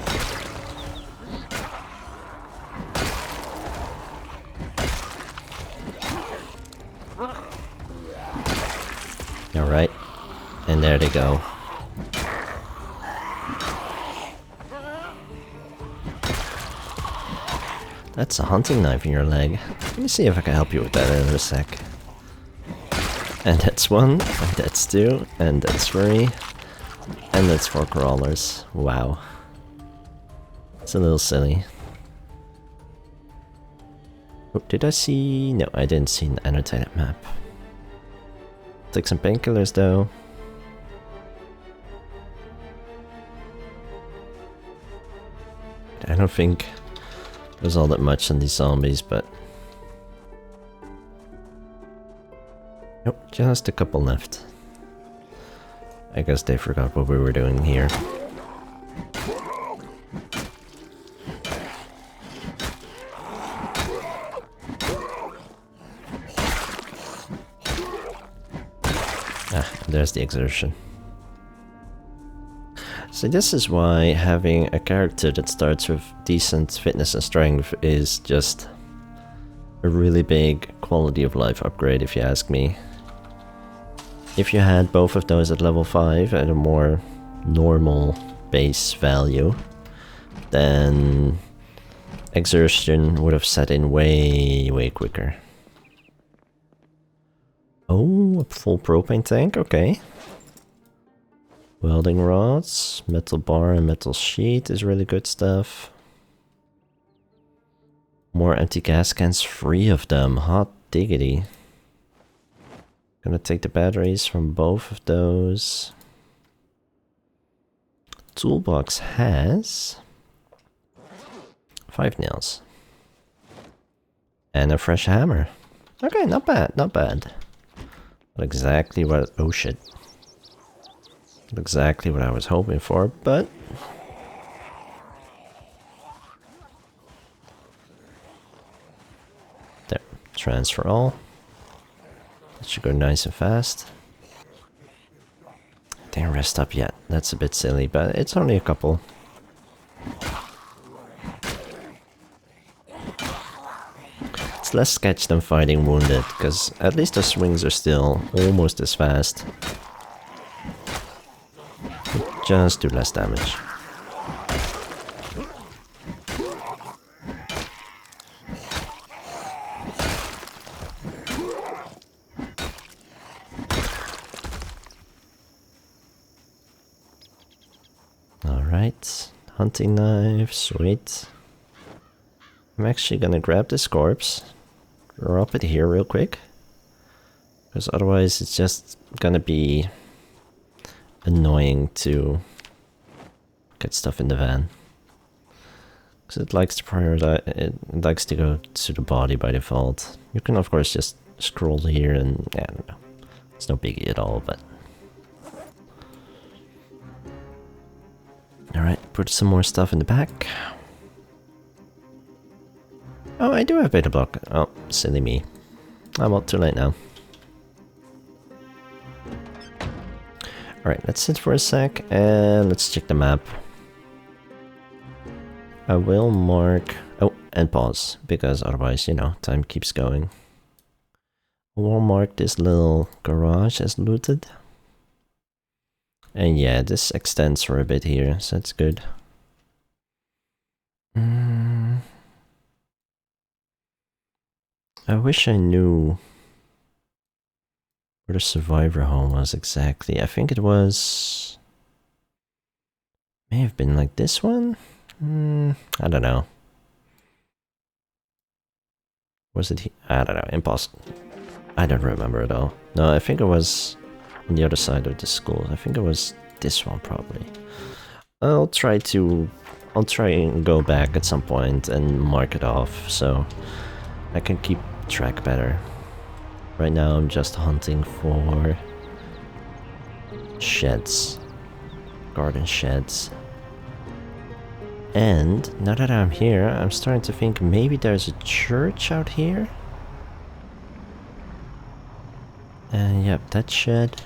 Alright, and there they go. That's a hunting knife in your leg. Let me see if I can help you with that in a sec. And that's one, and that's two, and that's three, and that's 4 crawlers. Wow. It's a little silly. Oh, did I see... no, I didn't see an annotated map. Take some painkillers though. I don't think there's all that much on these zombies, but... nope, just a couple left. I guess they forgot what we were doing here. Ah, there's the exertion. So this is why having a character that starts with decent fitness and strength is just a really big quality of life upgrade, if you ask me. If you had both of those at level 5 at a more normal base value, then exertion would have set in way quicker. Oh, a full propane tank, okay. Welding rods, metal bar and metal sheet is really good stuff. More empty gas cans, 3 of them, hot diggity. Gonna take the batteries from both of those. Toolbox has 5 nails. And a fresh hammer. Okay, not bad, not bad. Not exactly what... oh shit. Not exactly what I was hoping for, but... there, transfer all. That should go nice and fast. Didn't rest up yet, that's a bit silly, but it's only a couple. It's less sketch than fighting wounded, because at least the swings are still almost as fast. Just do less damage. Alright, hunting knife, sweet. I'm actually gonna grab this corpse, drop it here real quick, because otherwise it's just gonna be annoying to get stuff in the van. Because it likes to prioritize, it likes to go to the body by default. You can of course just scroll here and, yeah, I don't know. It's no biggie at all, but... alright, put some more stuff in the back. Oh, I do have beta block. Oh, silly me. I'm all too late now. Alright, let's sit for a sec and let's check the map. I will mark... Oh, and pause, because otherwise, you know, time keeps going. I will mark this little garage as looted. And yeah, this extends for a bit here, so that's good. I wish I knew where the survivor home was exactly. I think it was... May have been like this one? I don't know. Was it I don't know, impossible. I don't remember at all. No, I think it was on the other side of the school. I think it was this one probably. I'll try and go back at some point and mark it off so I can keep track better. Right now I'm just hunting for sheds. Garden sheds. And now that I'm here, I'm starting to think maybe there's a church out here. And yep, that shed.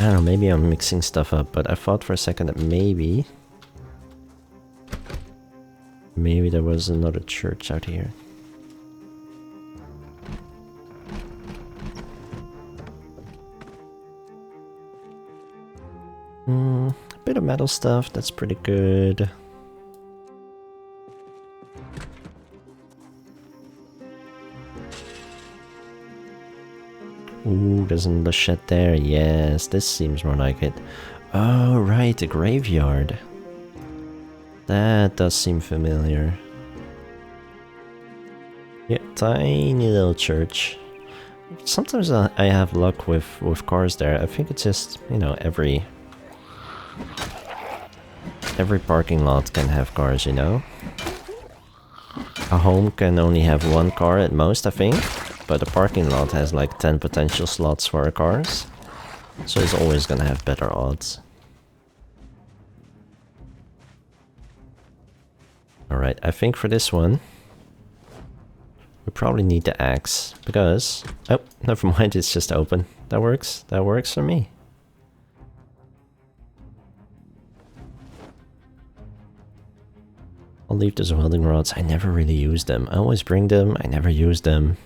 I don't know, maybe I'm mixing stuff up, but I thought for a second that maybe there was another church out here. A bit of metal stuff, that's pretty good. Ooh, there's another shed there. Yes, this seems more like it. Oh, right, a graveyard. That does seem familiar. Yeah, tiny little church. Sometimes I have luck with cars there. I think it's just, you know, every parking lot can have cars, you know? A home can only have one car at most, I think. But the parking lot has like 10 potential slots for cars. So it's always gonna have better odds. Alright, I think for this one we probably need the axe, because... Oh, never mind, it's just open. That works for me. I'll leave those welding rods. I never really use them. I always bring them, I never use them.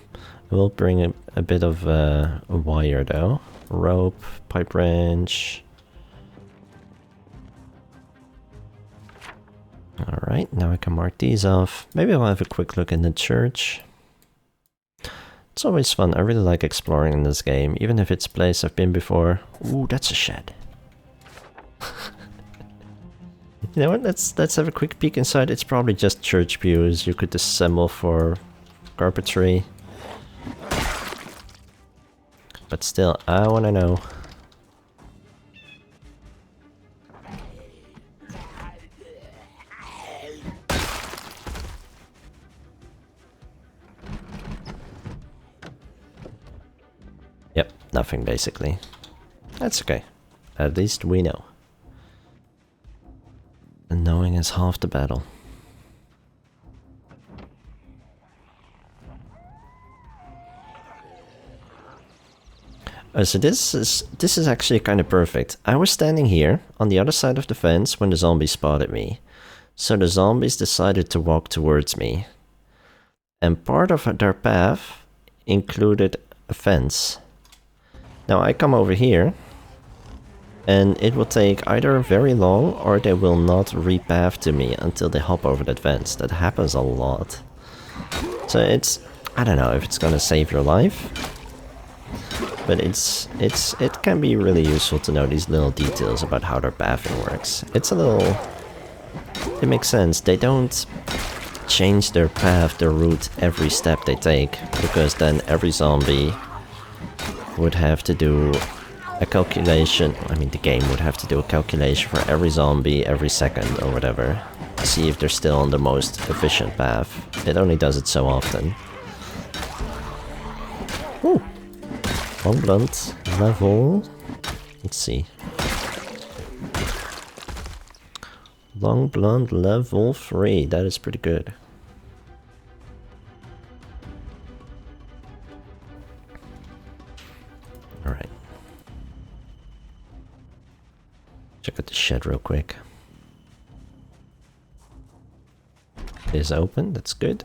I will bring a bit of a wire though. Rope, pipe wrench. Alright, now I can mark these off. Maybe I'll have a quick look in the church. It's always fun. I really like exploring in this game, even if it's a place I've been before. Ooh, that's a shed. You know what, let's have a quick peek inside. It's probably just church pews you could assemble for carpentry. But still, I wanna know. Yep, nothing basically. That's okay. At least we know. And knowing is half the battle. So this is actually kind of perfect. I was standing here on the other side of the fence when the zombies spotted me. So the zombies decided to walk towards me. And part of their path included a fence. Now I come over here, and it will take either very long or they will not repath to me until they hop over that fence. That happens a lot. So it's, I don't know if it's gonna save your life, but it can be really useful to know these little details about how their pathing works. It's a little, it makes sense. They don't change their path, their route every step they take, because then every zombie would have to do a calculation. I mean, the game would have to do a calculation for every zombie every second or whatever to see if they're still on the most efficient path. It only does it so often. Ooh. Long blunt level. Let's see. Long blonde level 3. That is pretty good. Alright. Check out the shed real quick. It is open, that's good.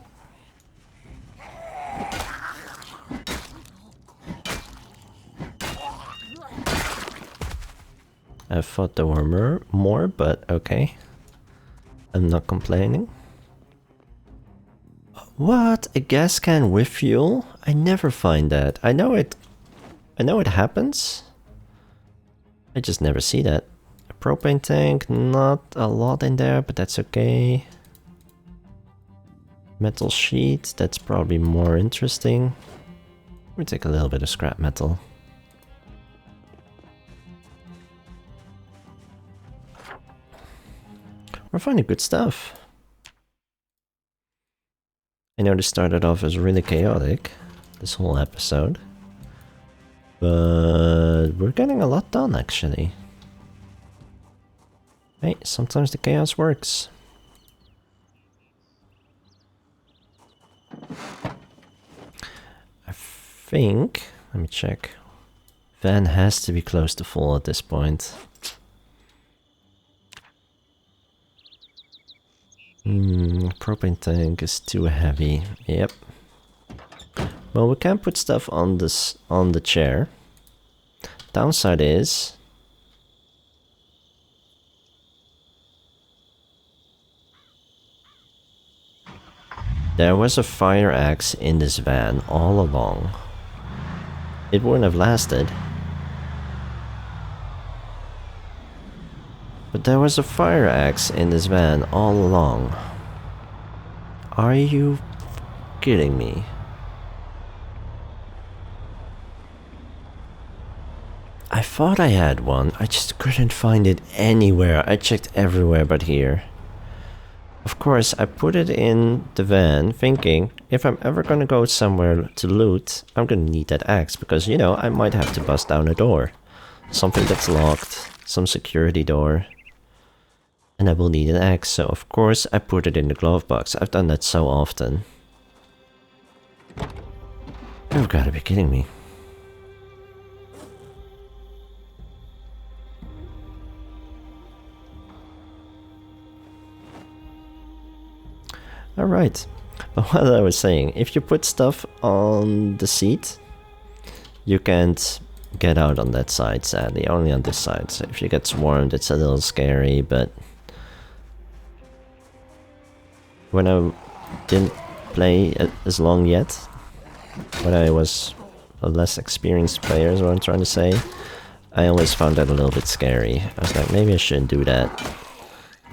I thought there were more, but okay. I'm not complaining. What? A gas can with fuel? I never find that. I know it happens. I just never see that. A propane tank, not a lot in there, but that's okay. Metal sheet, that's probably more interesting. Let me take a little bit of scrap metal. We're finding good stuff. I know this started off as really chaotic, this whole episode. But we're getting a lot done, actually. Hey, sometimes the chaos works. I think... let me check. Van has to be close to full at this point. Propane tank is too heavy. Yep. Well, we can put stuff on this on the chair. Downside is there was a fire axe in this van all along. It wouldn't have lasted. But there was a fire axe in this van all along. Are you kidding me? I thought I had one, I just couldn't find it anywhere. I checked everywhere but here. Of course, I put it in the van thinking, if I'm ever gonna go somewhere to loot, I'm gonna need that axe because, you know, I might have to bust down a door. Something that's locked, some security door. And I will need an axe, so of course I put it in the glove box. I've done that so often. You've gotta be kidding me. Alright, but what I was saying, if you put stuff on the seat, you can't get out on that side, sadly, only on this side. So if you get swarmed, it's a little scary, but when I didn't play as long yet, when I was a less experienced player is what I'm trying to say, I always found that a little bit scary. I was like, maybe I shouldn't do that.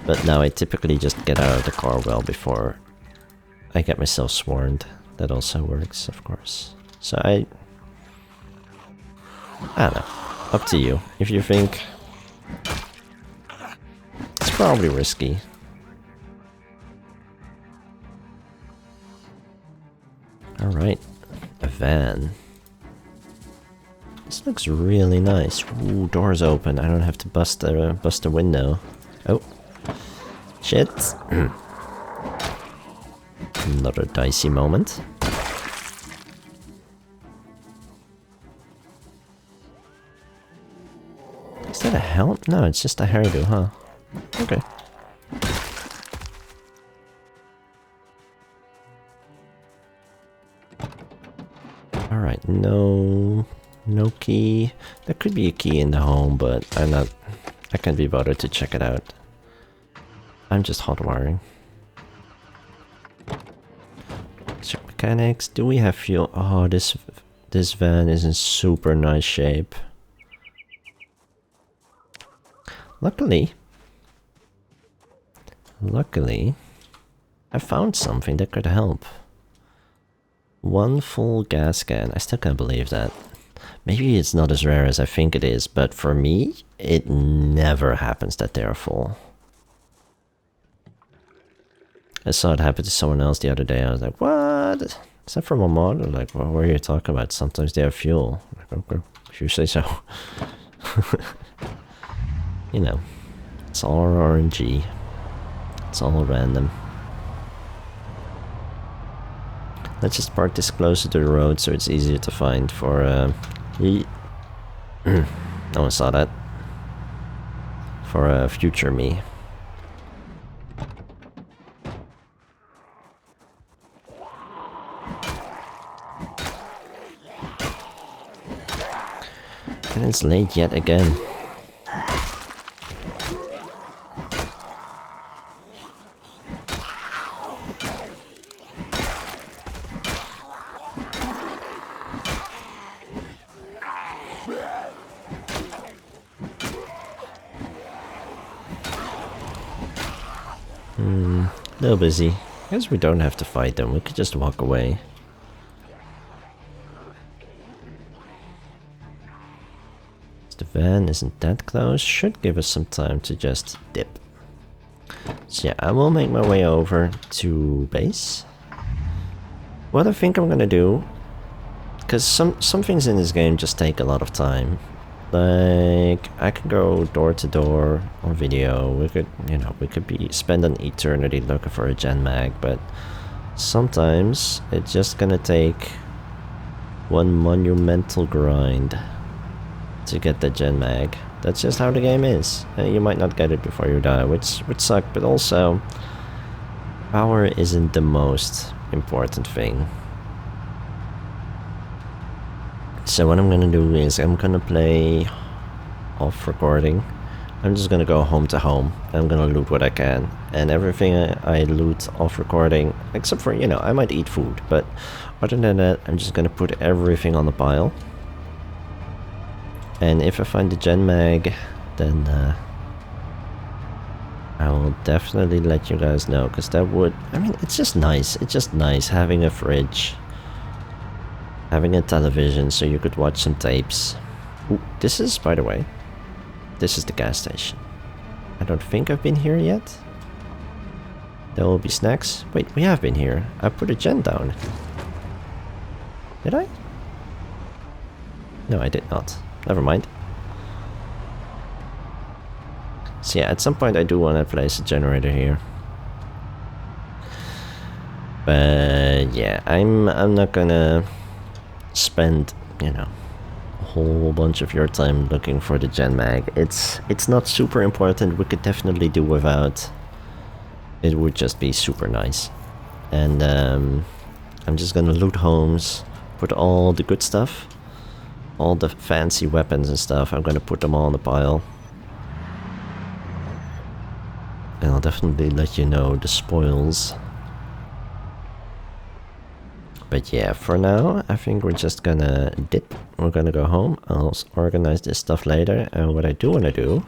But now I typically just get out of the car well before I get myself swarmed. That also works, of course. So I don't know. Up to you. If you think it's probably risky. Alright. A van. This looks really nice. Ooh, doors open. I don't have to bust a window. Oh. Shit. Another dicey moment. Is that a helm? No, it's just a hairdo, huh? Okay. Alright, no key. There could be a key in the home, but I can't be bothered to check it out. I'm just hot wiring. Check mechanics. Do we have fuel? Oh, this van is in super nice shape. Luckily, I found something that could help. One full gas can. I still can't believe that. Maybe it's not as rare as I think it is, but for me, it never happens that they are full. I saw it happen to someone else the other day. I was like, what? Except for my mod. I'm like, well, what are you talking about? Sometimes they have fuel. I'm like, okay, if you say so. You know, it's all RNG. It's all random. Let's just park this closer to the road so it's easier to find for no one saw that. For future me. And it's late yet again. A little busy. I guess we don't have to fight them, we could just walk away. The van isn't that close, should give us some time to just dip. So yeah, I will make my way over to base. What I think I'm gonna do, because some things in this game just take a lot of time. Like, I could go door to door on video, we could, you know, we could spend an eternity looking for a gen mag, but sometimes it's just gonna take one monumental grind to get the gen mag. That's just how the game is. You might not get it before you die, which would suck, but also power isn't the most important thing. So what I'm gonna do is I'm gonna play off recording. I'm just gonna go home to home. I'm gonna loot what I can, and everything I loot off recording, except for, you know, I might eat food, but other than that, I'm just gonna put everything on the pile. And if I find the gen mag, then I will definitely let you guys know, because that would, I mean, it's just nice. It's just nice having a fridge, having a television so you could watch some tapes. Ooh, this is, by the way, this is the gas station. I don't think I've been here yet. There will be snacks. Wait, we have been here. I put a gen down. Did I? No, I did not. Never mind. So yeah, at some point I do want to place a generator here. But yeah, I'm not gonna spend, you know, a whole bunch of your time looking for the gen mag. It's not super important. We could definitely do without. It would just be super nice. And I'm just gonna loot homes, put all the good stuff, all the fancy weapons and stuff, I'm gonna put them all on the pile. And I'll definitely let you know the spoils. But yeah, for now, I think we're just gonna dip. We're gonna go home. I'll organize this stuff later. And what I do want to do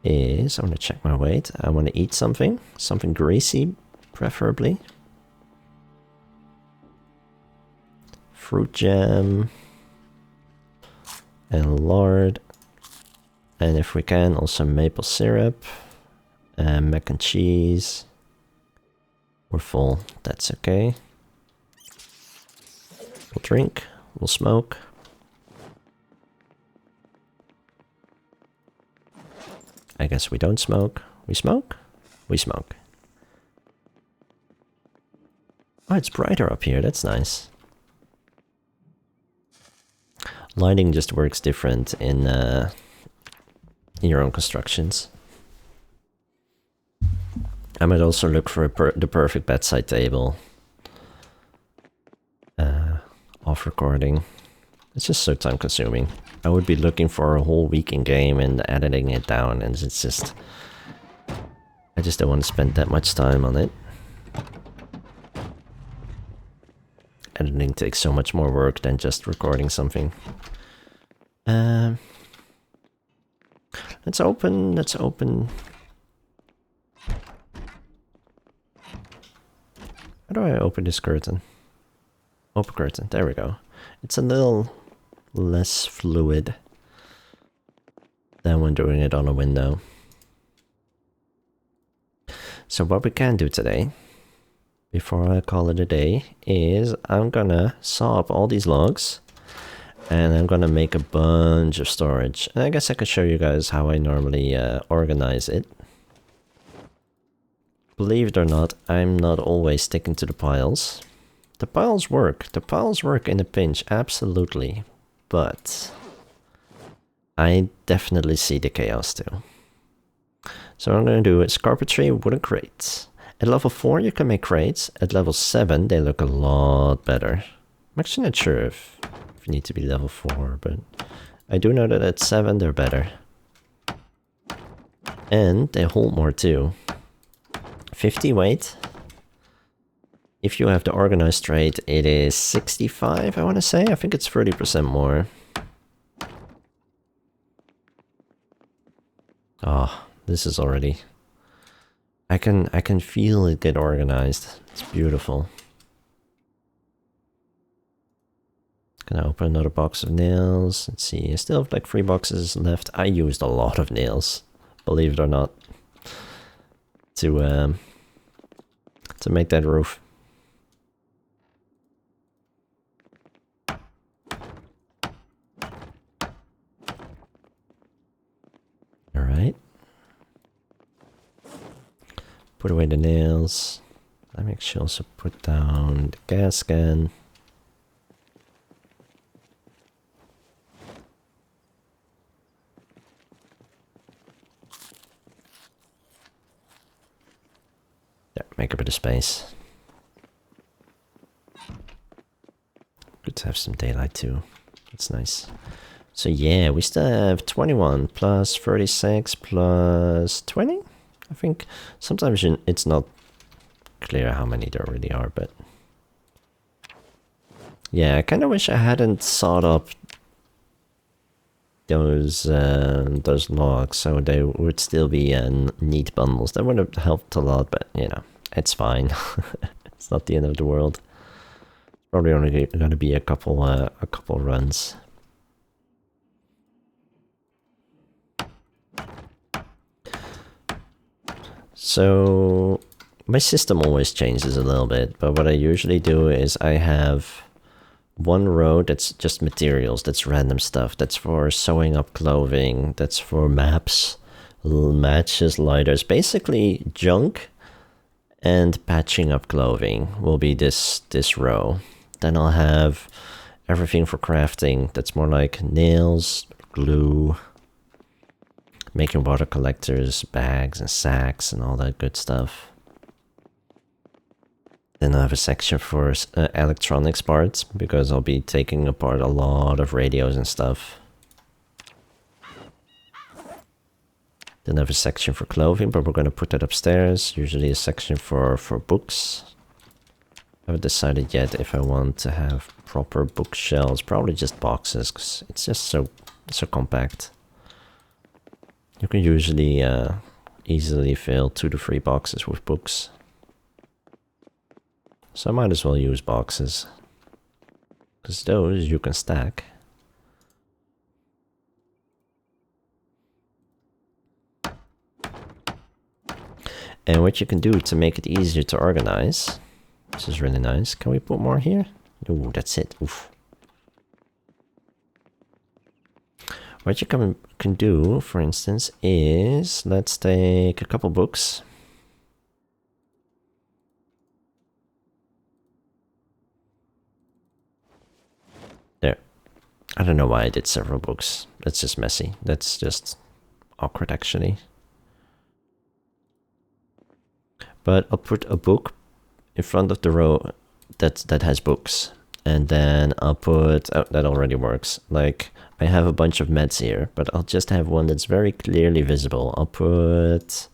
is, I want to check my weight. I want to eat something. Something greasy, preferably. Fruit jam. And lard. And if we can, also maple syrup. And mac and cheese. We're full. That's okay. We'll drink, we'll smoke. I guess we don't smoke. We smoke? We smoke. Oh, it's brighter up here, that's nice. Lighting just works different in your own constructions. I might also look for the perfect bedside table. Off recording. It's just so time consuming. I would be looking for a whole week in game and editing it down, and it's just, I just don't want to spend that much time on it. Editing takes so much more work than just recording something. Let's open. How do I open this curtain? Open curtain, there we go. It's a little less fluid than when doing it on a window. So what we can do today, before I call it a day, is I'm gonna saw up all these logs and I'm gonna make a bunch of storage. And I guess I could show you guys how I normally organize it. believe it or not, I'm not always sticking to the piles. The piles work. The piles work in a pinch, absolutely. But I definitely see the chaos too. So what I'm going to do is carpentry, wooden crates. At level 4 you can make crates. At level 7 they look a lot better. I'm actually not sure if you need to be level 4, but I do know that at 7 they're better. And they hold more too. 50 weight. If you have the organized rate, it is 65, I want to say. I think it's 30% more. Oh, this is already... I can feel it get organized. It's beautiful. Gonna open another box of nails. Let's see, I still have like 3 boxes left. I used a lot of nails, believe it or not, to make that roof. Alright. Put away the nails. Let me actually also put down the gas can. Yeah, make a bit of space. Good to have some daylight too. That's nice. So yeah, we still have 21 plus 36 plus 20? I think sometimes it's not clear how many there really are, but... Yeah, I kind of wish I hadn't sawed up those logs, so they would still be neat bundles. That would have helped a lot, but you know, it's fine. It's not the end of the world. Probably only going to be a couple runs. So my system always changes a little bit, but what I usually do is I have one row that's just materials, that's random stuff, that's for sewing up clothing, that's for maps, matches, lighters, basically junk and patching up clothing will be this row. Then I'll have everything for crafting, that's more like nails, glue, making water collectors, bags and sacks and all that good stuff. Then I have a section for electronics parts, because I'll be taking apart a lot of radios and stuff. Then I have a section for clothing, but we're going to put that upstairs. Usually a section for books. I haven't decided yet if I want to have proper bookshelves. Probably just boxes, because it's just so compact. You can usually easily fill 2 to 3 boxes with books. So I might as well use boxes, because those you can stack. And what you can do to make it easier to organize, this is really nice. Can we put more here? Ooh, that's it. Oof. What you can do, for instance, is let's take a couple books. There. I don't know why I did several books. That's just messy. That's just awkward, actually. But I'll put a book in front of the row that has books. And then I'll put... Oh, that already works. Like, I have a bunch of meds here, but I'll just have one that's very clearly visible. I'll put...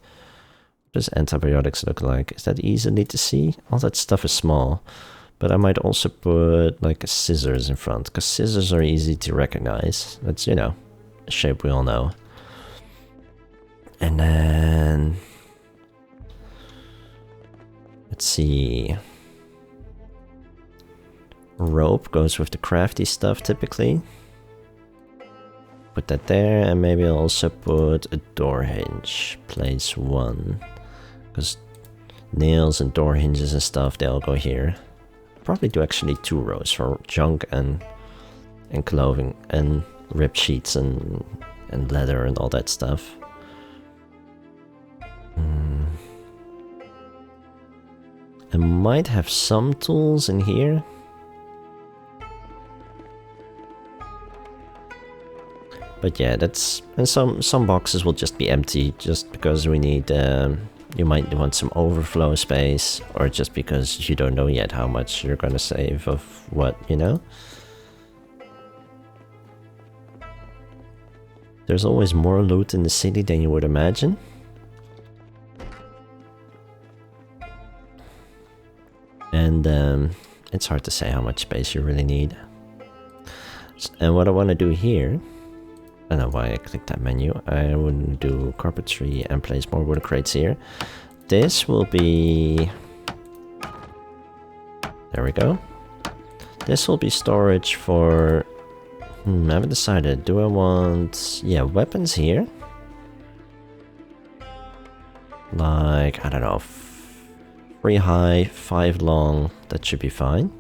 What does antibiotics look like? Is that easily to see? All that stuff is small. But I might also put, like, scissors in front, because scissors are easy to recognize. That's, you know, a shape we all know. And then... Let's see... Rope goes with the crafty stuff, typically. Put that there, and maybe I'll also put a door hinge. Place 1. Because nails and door hinges and stuff, they all go here. Probably do actually 2 rows for junk and clothing and ripped sheets and leather and all that stuff. I might have some tools in here. But yeah, that's... and some boxes will just be empty, just because we need... you might want some overflow space, or just because you don't know yet how much you're gonna save of what, you know? There's always more loot in the city than you would imagine. And it's hard to say how much space you really need. And what I want to do here... I don't know why I clicked that menu. I want to do carpentry and place more wooden crates here. This will be... there we go. This will be storage for... I haven't decided. Do I want... yeah, weapons here? Like, I don't know, 3 high, 5 long. That should be fine.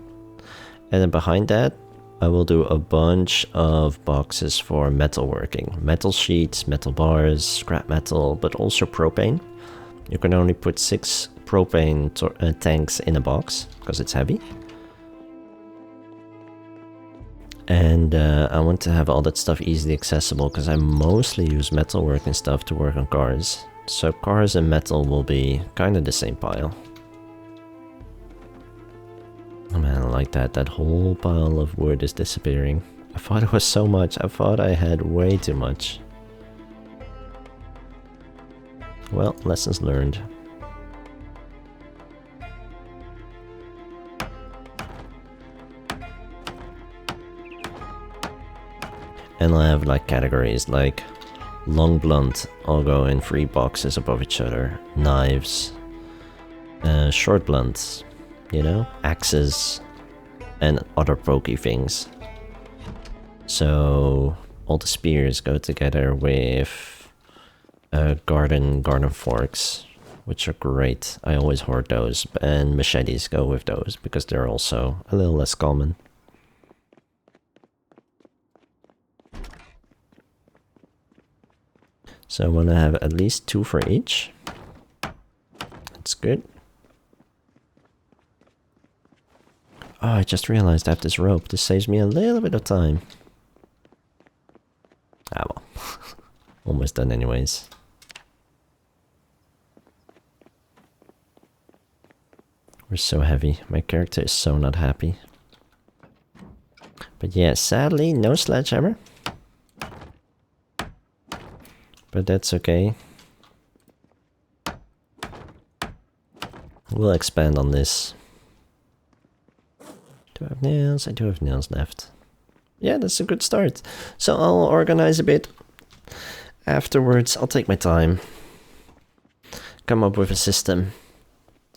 And then behind that, I will do a bunch of boxes for metalworking. Metal sheets, metal bars, scrap metal, but also propane. You can only put 6 propane tanks in a box, because it's heavy. And I want to have all that stuff easily accessible, because I mostly use metalworking stuff to work on cars. So cars and metal will be kind of the same pile. Oh man, I like that. That whole pile of wood is disappearing. I thought it was so much. I thought I had way too much. Well, lessons learned. And I have like categories like long blunt, all go in 3 boxes above each other. Knives, short blunts, you know, axes, and other pokey things. So all the spears go together with garden forks, which are great. I always hoard those, and machetes go with those because they're also a little less common. So I want to have at least 2 for each. That's good. Oh, I just realized I have this rope. This saves me a little bit of time. Ah well. Almost done anyways. We're so heavy. My character is so not happy. But yeah, sadly, no sledgehammer. But that's okay. We'll expand on this. Do I have nails? I do have nails left. Yeah, that's a good start. So I'll organize a bit. Afterwards, I'll take my time. Come up with a system.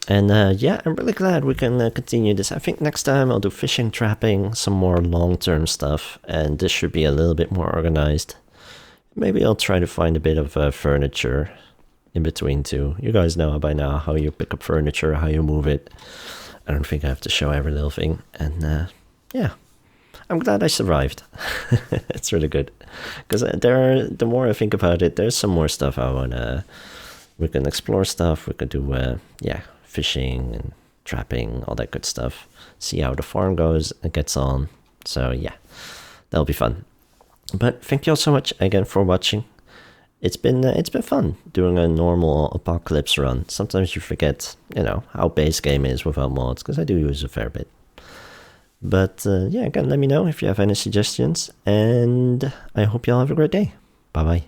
And yeah, I'm really glad we can continue this. I think next time I'll do fishing, trapping, some more long-term stuff. And this should be a little bit more organized. Maybe I'll try to find a bit of furniture in between too. You guys know by now how you pick up furniture, how you move it. I don't think I have to show every little thing. And yeah, I'm glad I survived. It's really good. Because the more I think about it, there's some more stuff I want to... we can explore stuff, we can do, yeah, fishing and trapping, all that good stuff. See how the farm goes and gets on. So yeah, that'll be fun. But thank you all so much again for watching. It's been fun doing a normal apocalypse run. Sometimes you forget, you know, how base game is without mods, because I do use a fair bit. But yeah, again, let me know if you have any suggestions, and I hope you all have a great day. Bye bye.